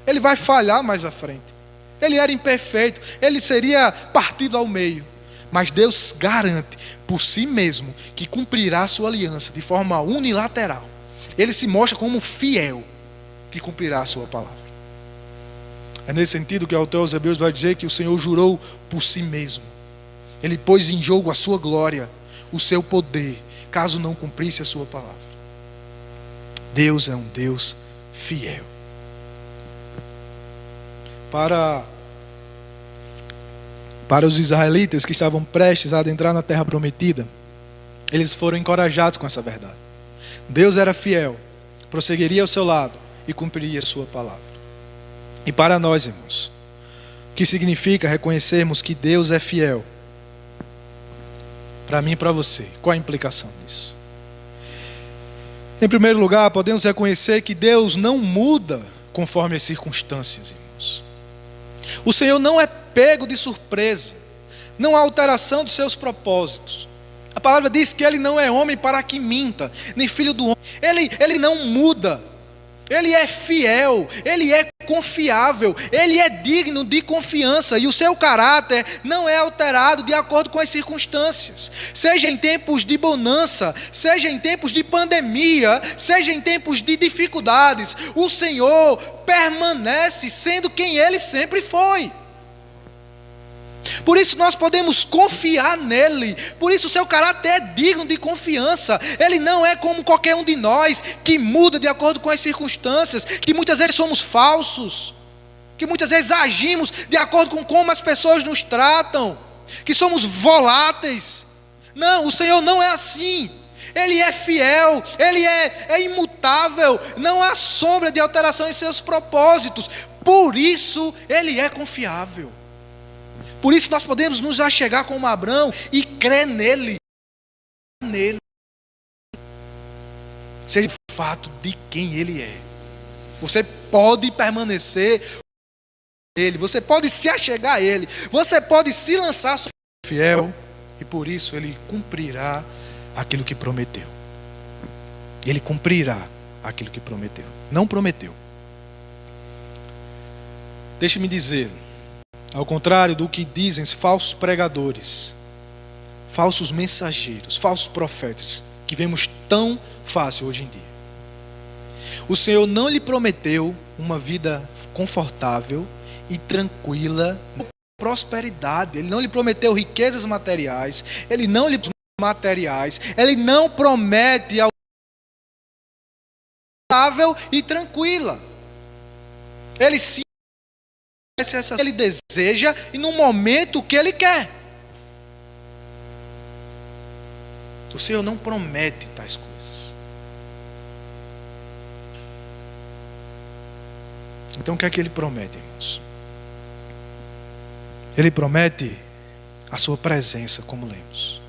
Ele vai falhar mais à frente. Ele era imperfeito. Ele seria partido ao meio. Mas Deus garante por si mesmo que cumprirá a sua aliança de forma unilateral. Ele se mostra como fiel, que cumprirá a sua palavra. É nesse sentido que o autor aos Hebreus vai dizer que o Senhor jurou por si mesmo. Ele pôs em jogo a sua glória, o seu poder, caso não cumprisse a sua palavra. Deus é um Deus fiel. Para os israelitas que estavam prestes a adentrar na terra prometida, eles foram encorajados com essa verdade. Deus era fiel, prosseguiria ao seu lado e cumpriria a sua palavra. E para nós, irmãos, o que significa reconhecermos que Deus é fiel? Para mim e para você, qual a implicação disso? Em primeiro lugar, podemos reconhecer que Deus não muda conforme as circunstâncias, irmãos. O Senhor não é pego de surpresa, não há alteração dos seus propósitos. A palavra diz que Ele não é homem para que minta, nem filho do homem. Ele não muda, Ele é fiel, Ele é confiável, Ele é digno de confiança, e o seu caráter não é alterado de acordo com as circunstâncias. Seja em tempos de bonança, seja em tempos de pandemia, seja em tempos de dificuldades, o Senhor permanece sendo quem Ele sempre foi. Por isso nós podemos confiar nele. Por isso o seu caráter é digno de confiança. Ele não é como qualquer um de nós, que muda de acordo com as circunstâncias, que muitas vezes somos falsos, que muitas vezes agimos de acordo com como as pessoas nos tratam, que somos voláteis. Não, o Senhor não é assim. Ele é fiel, Ele é imutável, não há sombra de alteração em seus propósitos. Por isso Ele é confiável. Por isso nós podemos nos achegar como Abraão e crer nele. Seja o fato de quem Ele é. Você pode permanecer nele, você pode se achegar a Ele, você pode se lançar sobre Ele, fiel, e por isso Ele cumprirá aquilo que prometeu. Ele cumprirá aquilo que prometeu. Não prometeu. Deixe-me dizer, ao contrário do que dizem falsos pregadores, falsos mensageiros, falsos profetas, que vemos tão fácil hoje em dia. O Senhor não lhe prometeu uma vida confortável e tranquila, prosperidade. Ele não lhe prometeu riquezas materiais. Ele não lhe materiais. Ele não promete algo confortável e tranquila. Ele se Ele deseja e no momento que Ele quer. O Senhor não promete tais coisas. Então o que é que Ele promete, irmãos? Ele promete a sua presença, como lemos.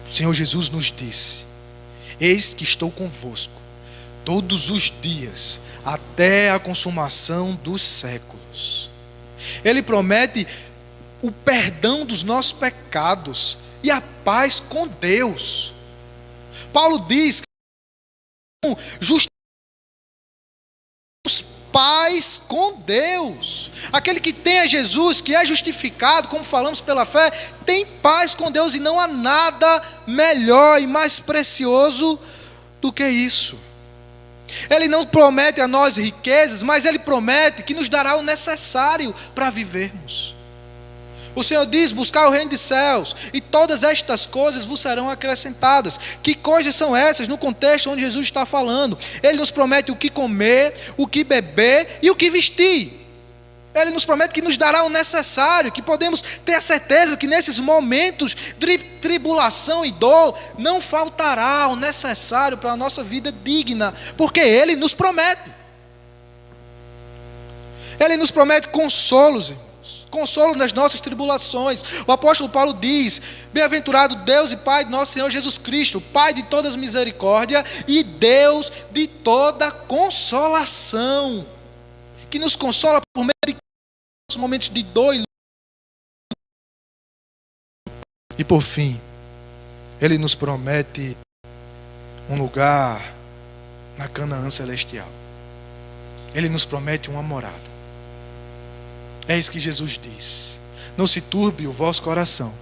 O Senhor Jesus nos disse: eis que estou convosco todos os dias, até a consumação dos séculos. Ele promete o perdão dos nossos pecados e a paz com Deus. Paulo diz que justiça paz com Deus. Aquele que tem a Jesus, que é justificado, como falamos pela fé, tem paz com Deus, e não há nada melhor e mais precioso do que isso. Ele não promete a nós riquezas, mas Ele promete que nos dará o necessário para vivermos. O Senhor diz: buscar o reino dos céus, e todas estas coisas vos serão acrescentadas. Que coisas são essas no contexto onde Jesus está falando? Ele nos promete o que comer, o que beber e o que vestir. Ele nos promete que nos dará o necessário, que podemos ter a certeza que nesses momentos de tribulação e dor, não faltará o necessário para a nossa vida digna, porque Ele nos promete. Ele nos promete consolos, irmãos, consolo nas nossas tribulações. O apóstolo Paulo diz: bem-aventurado Deus e Pai de nosso Senhor Jesus Cristo, Pai de todas misericórdia e Deus de toda consolação, que nos consola por meio de momentos de dor e por fim, Ele nos promete um lugar na Canaã celestial. Ele nos promete uma morada. É isso que Jesus diz: não se turbe o vosso coração,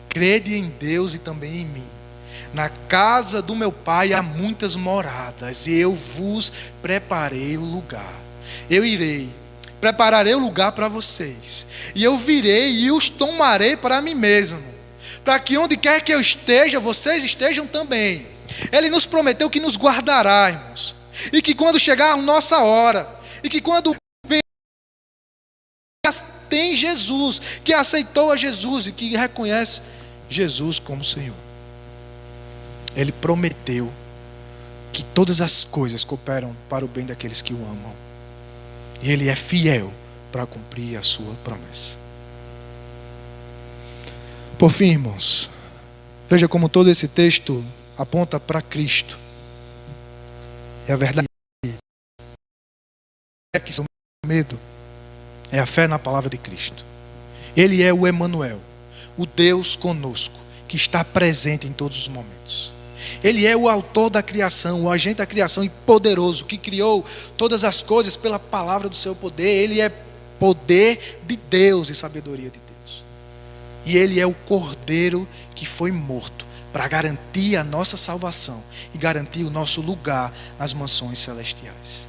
crede em Deus e também em mim. Na casa do meu Pai há muitas moradas, e eu vos preparei o lugar. Eu irei, prepararei o lugar para vocês, e eu virei e os tomarei para mim mesmo, para que onde quer que eu esteja, vocês estejam também. Ele nos prometeu que nos guardará, irmãos, e que quando chegar a nossa hora, e que quando tem Jesus, que aceitou a Jesus e que reconhece Jesus como Senhor, Ele prometeu que todas as coisas cooperam para o bem daqueles que o amam. E Ele é fiel para cumprir a sua promessa. Por fim, irmãos, veja como todo esse texto aponta para Cristo. E a verdade é que o medo é a fé na palavra de Cristo. Ele é o Emanuel, o Deus conosco, que está presente em todos os momentos. Ele é o autor da criação, o agente da criação e poderoso, que criou todas as coisas pela palavra do seu poder. Ele é poder de Deus e sabedoria de Deus. E Ele é o Cordeiro que foi morto para garantir a nossa salvação e garantir o nosso lugar nas mansões celestiais.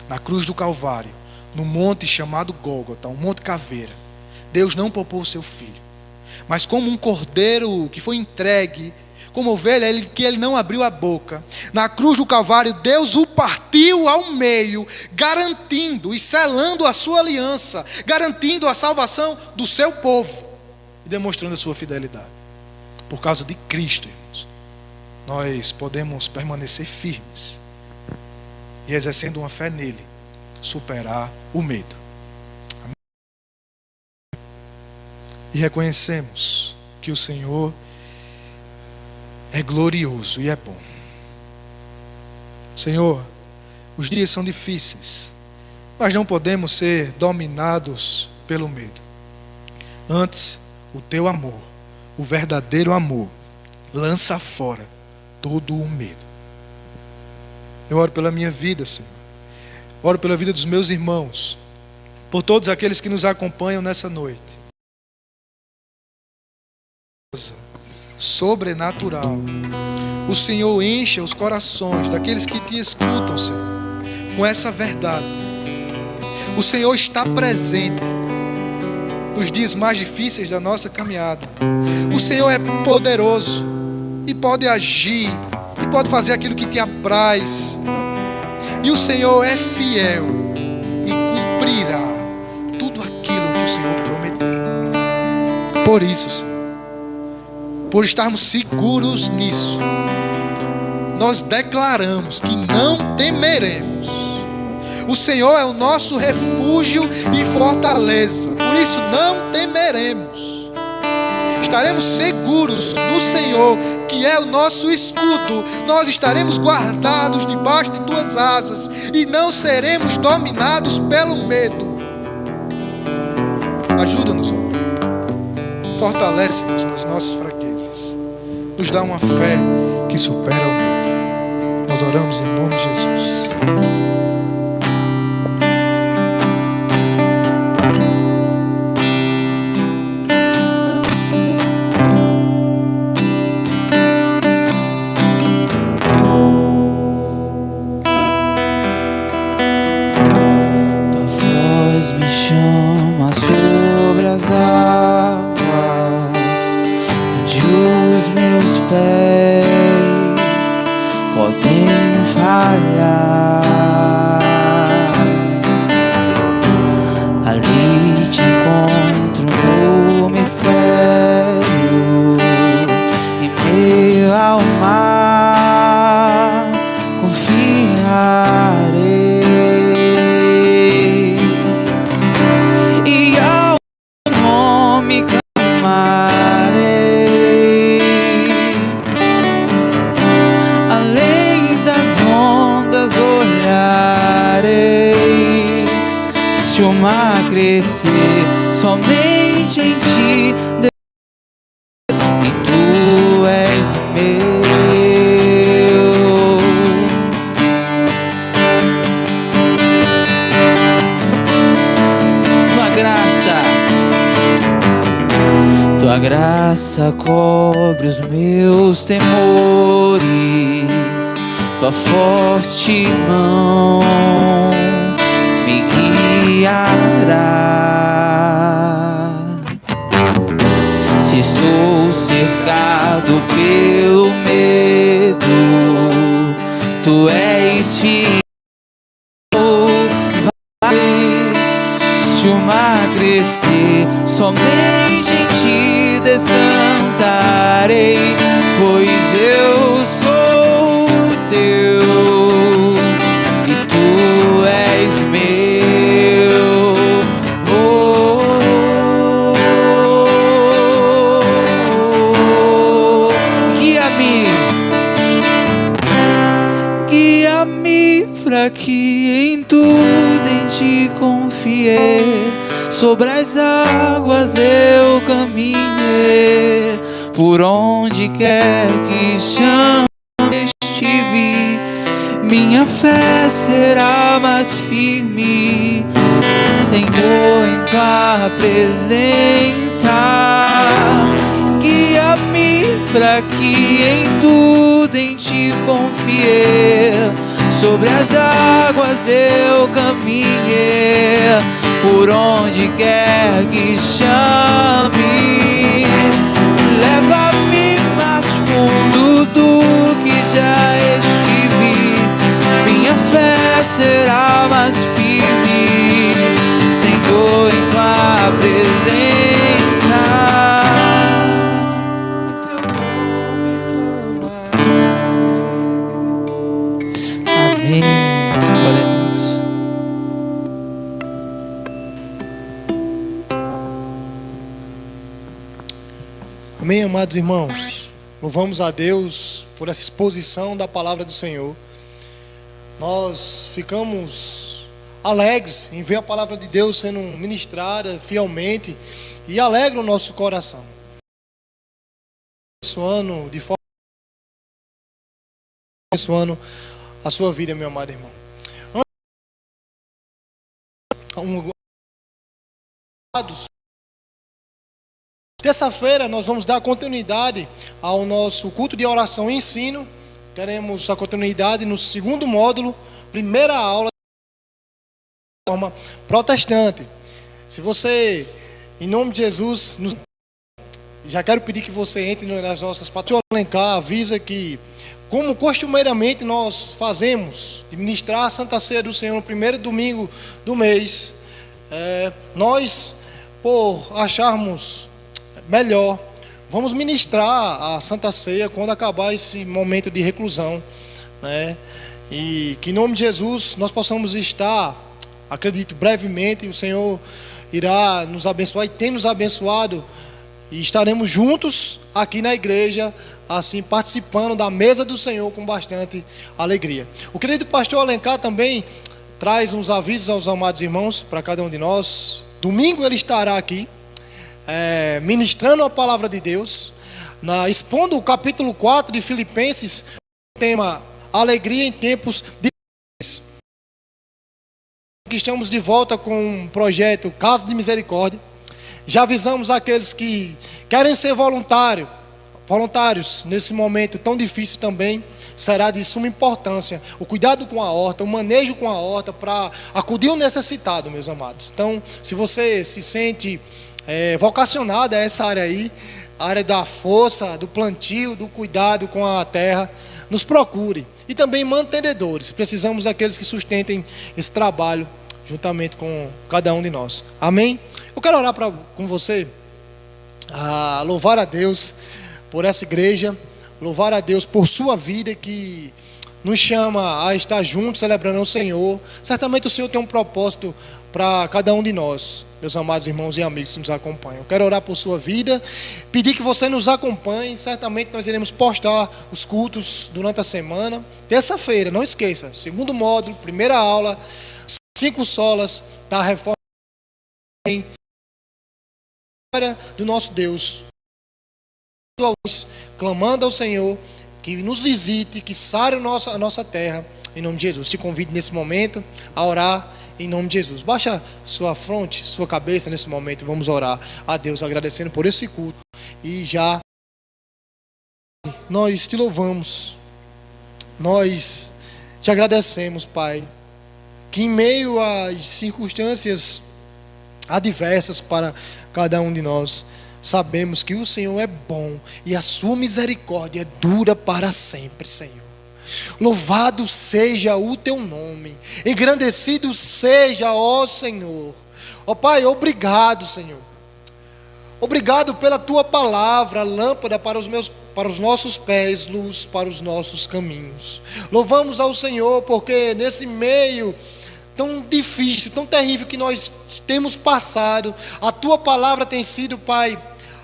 Na cruz do Calvário, no monte chamado Gólgota, um monte caveira, Deus não poupou o seu filho, mas como um cordeiro que foi entregue, como ovelha, que ele não abriu a boca, na cruz do Calvário, Deus o partiu ao meio, garantindo e selando a sua aliança, garantindo a salvação do seu povo e demonstrando a sua fidelidade. Por causa de Cristo, irmãos, nós podemos permanecer firmes e, exercendo uma fé nele, superar o medo. Amém? E reconhecemos que o Senhor é glorioso e é bom. Senhor, os dias são difíceis, mas não podemos ser dominados pelo medo. Antes, o teu amor, o verdadeiro amor, lança fora todo o medo. Eu oro pela minha vida, Senhor. Oro pela vida dos meus irmãos, por todos aqueles que nos acompanham nessa noite. Sobrenatural. O Senhor encha os corações daqueles que te escutam, Senhor, com essa verdade. O Senhor está presente nos dias mais difíceis da nossa caminhada. O Senhor é poderoso e pode agir e pode fazer aquilo que te apraz. E o Senhor é fiel e cumprirá tudo aquilo que o Senhor prometeu. Por isso, Senhor, por estarmos seguros nisso, nós declaramos que não temeremos. O Senhor é o nosso refúgio e fortaleza, por isso não temeremos. Estaremos seguros no Senhor, que é o nosso escudo. Nós estaremos guardados debaixo de tuas asas e não seremos dominados pelo medo. Ajuda-nos, ó Pai. Fortalece-nos nas nossas fraquezas. Nos dá uma fé que supera o medo. Nós oramos em nome de Jesus.
Podem falhar, se o mar crescer, somente em ti, e tu és meu. Tua graça cobre os meus temores, tua forte mão me guiará. Se estou cercado pelo medo, tu és fiel. Se o mar crescer, somente em ti descansarei, pois eu sou teu e tu és meu. Guia-me, guia-me para que em tudo em ti confiei. Sobre as águas eu caminhei, por onde quer que chame estive, minha fé será mais firme, Senhor, em tua presença. Guia-me para que em tudo em ti confiei, sobre as águas eu caminhei, por onde quer que chame, leva-me mais fundo do que já estive, minha fé será mais firme, Senhor, em tua presença. Amém. Glória a Deus.
Amém, amados irmãos. Louvamos a Deus por essa exposição da palavra do Senhor. Nós ficamos alegres em ver a palavra de Deus sendo ministrada fielmente e alegra o nosso coração. Abençoando de forma abençoando a sua vida, meu amado irmão. Terça-feira nós vamos dar continuidade ao nosso culto de oração e ensino. Teremos a continuidade no segundo módulo, primeira aula de forma protestante. Se você, em nome de Jesus, já quero pedir que você entre nas nossas patrulhas. O Alencar avisa que, como costumeiramente nós fazemos, de ministrar a Santa Ceia do Senhor no primeiro domingo do mês, nós, por acharmos melhor, vamos ministrar a Santa Ceia quando acabar esse momento de reclusão, né? E que em nome de Jesus nós possamos estar, acredito, brevemente o Senhor irá nos abençoar e tem nos abençoado, e estaremos juntos aqui na igreja, assim, participando da mesa do Senhor com bastante alegria. O querido pastor Alencar também traz uns avisos aos amados irmãos, para cada um de nós. Domingo ele estará aqui, ministrando a palavra de Deus, expondo o capítulo 4 de Filipenses, o tema alegria em tempos difíceis. Estamos de volta com um projeto Casa de Misericórdia. Já avisamos aqueles que querem ser voluntários nesse momento tão difícil também. Será de suma importância o cuidado com a horta, o manejo com a horta para acudir o necessitado, meus amados. Então, se você se sente vocacionado a essa área aí, a área da força, do plantio, do cuidado com a terra, nos procure. E também mantenedores, precisamos daqueles que sustentem esse trabalho juntamente com cada um de nós. Amém? Eu quero orar com você, louvar a Deus por essa igreja, louvar a Deus por sua vida que nos chama a estar juntos celebrando o Senhor. Certamente o Senhor tem um propósito para cada um de nós, meus amados irmãos e amigos que nos acompanham. Eu quero orar por sua vida, pedir que você nos acompanhe. Certamente nós iremos postar os cultos durante a semana. Terça-feira, não esqueça, segundo módulo, primeira aula, 5 solas da reforma glória do nosso Deus, clamando ao Senhor que nos visite, que sare a nossa terra, em nome de Jesus. Te convido nesse momento a orar em nome de Jesus. Baixa sua fronte, sua cabeça nesse momento. Vamos orar a Deus, agradecendo por esse culto. E já nós te louvamos, nós te agradecemos, Pai, que em meio às circunstâncias adversas para cada um de nós, sabemos que o Senhor é bom e a sua misericórdia dura para sempre, Senhor. Louvado seja o teu nome, engrandecido seja, ó Senhor. Ó Pai, obrigado, Senhor. Obrigado pela tua palavra, lâmpada para os nossos pés, luz para os nossos caminhos. Louvamos ao Senhor porque nesse meio tão difícil, tão terrível que nós temos passado, a tua palavra tem sido, Pai,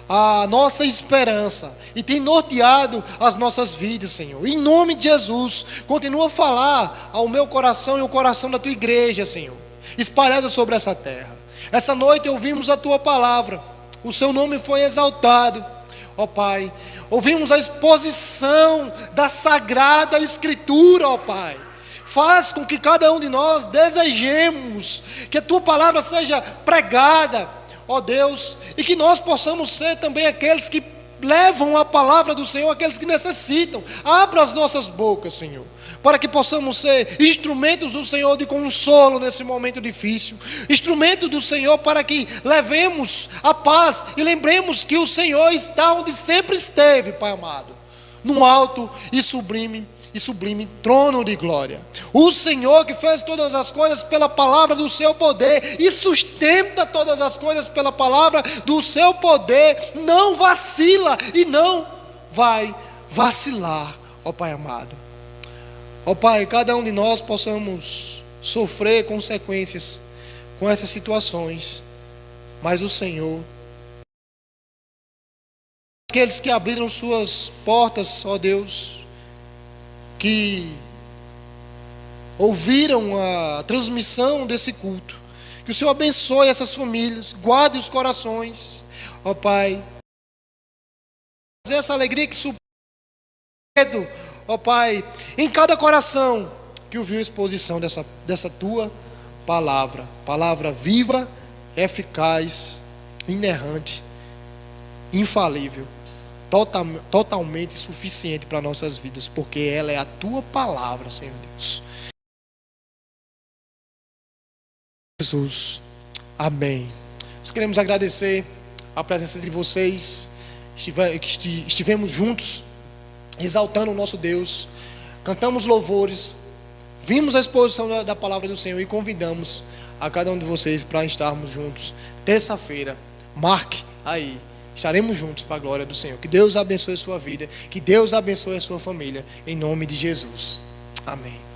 a nossa esperança e tem norteado as nossas vidas, Senhor. Em nome de Jesus, continua a falar ao meu coração e ao coração da tua igreja, Senhor, espalhada sobre essa terra. Essa noite ouvimos a tua palavra, o seu nome foi exaltado, ó Pai. Ouvimos a exposição da Sagrada Escritura, ó Pai. Faz com que cada um de nós desejemos que a tua palavra seja pregada, ó Deus, e que nós possamos ser também aqueles que levam a palavra do Senhor, aqueles que necessitam. Abra as nossas bocas, Senhor, para que possamos ser instrumentos do Senhor de consolo nesse momento difícil, instrumento do Senhor para que levemos a paz e lembremos que o Senhor está onde sempre esteve, Pai amado, no alto e sublime trono de glória. O Senhor que fez todas as coisas pela palavra do seu poder e sustenta todas as coisas pela palavra do seu poder, não vacila e não vai vacilar, ó Pai amado. Ó Pai, cada um de nós possamos sofrer consequências com essas situações, mas o Senhor, aqueles que abriram suas portas, ó Deus, que ouviram a transmissão desse culto, que o Senhor abençoe essas famílias, guarde os corações, ó Pai, fazer essa alegria que supera medo, ó Pai, em cada coração que ouviu a exposição dessa tua palavra, palavra viva, eficaz, inerrante, infalível, totalmente suficiente para nossas vidas, porque ela é a tua palavra, Senhor Deus. Jesus, amém. Nós queremos agradecer a presença de vocês, que estivemos juntos, exaltando o nosso Deus, cantamos louvores, vimos a exposição da palavra do Senhor e convidamos a cada um de vocês para estarmos juntos terça-feira. Marque aí. Estaremos juntos para a glória do Senhor. Que Deus abençoe a sua vida. Que Deus abençoe a sua família. Em nome de Jesus. Amém.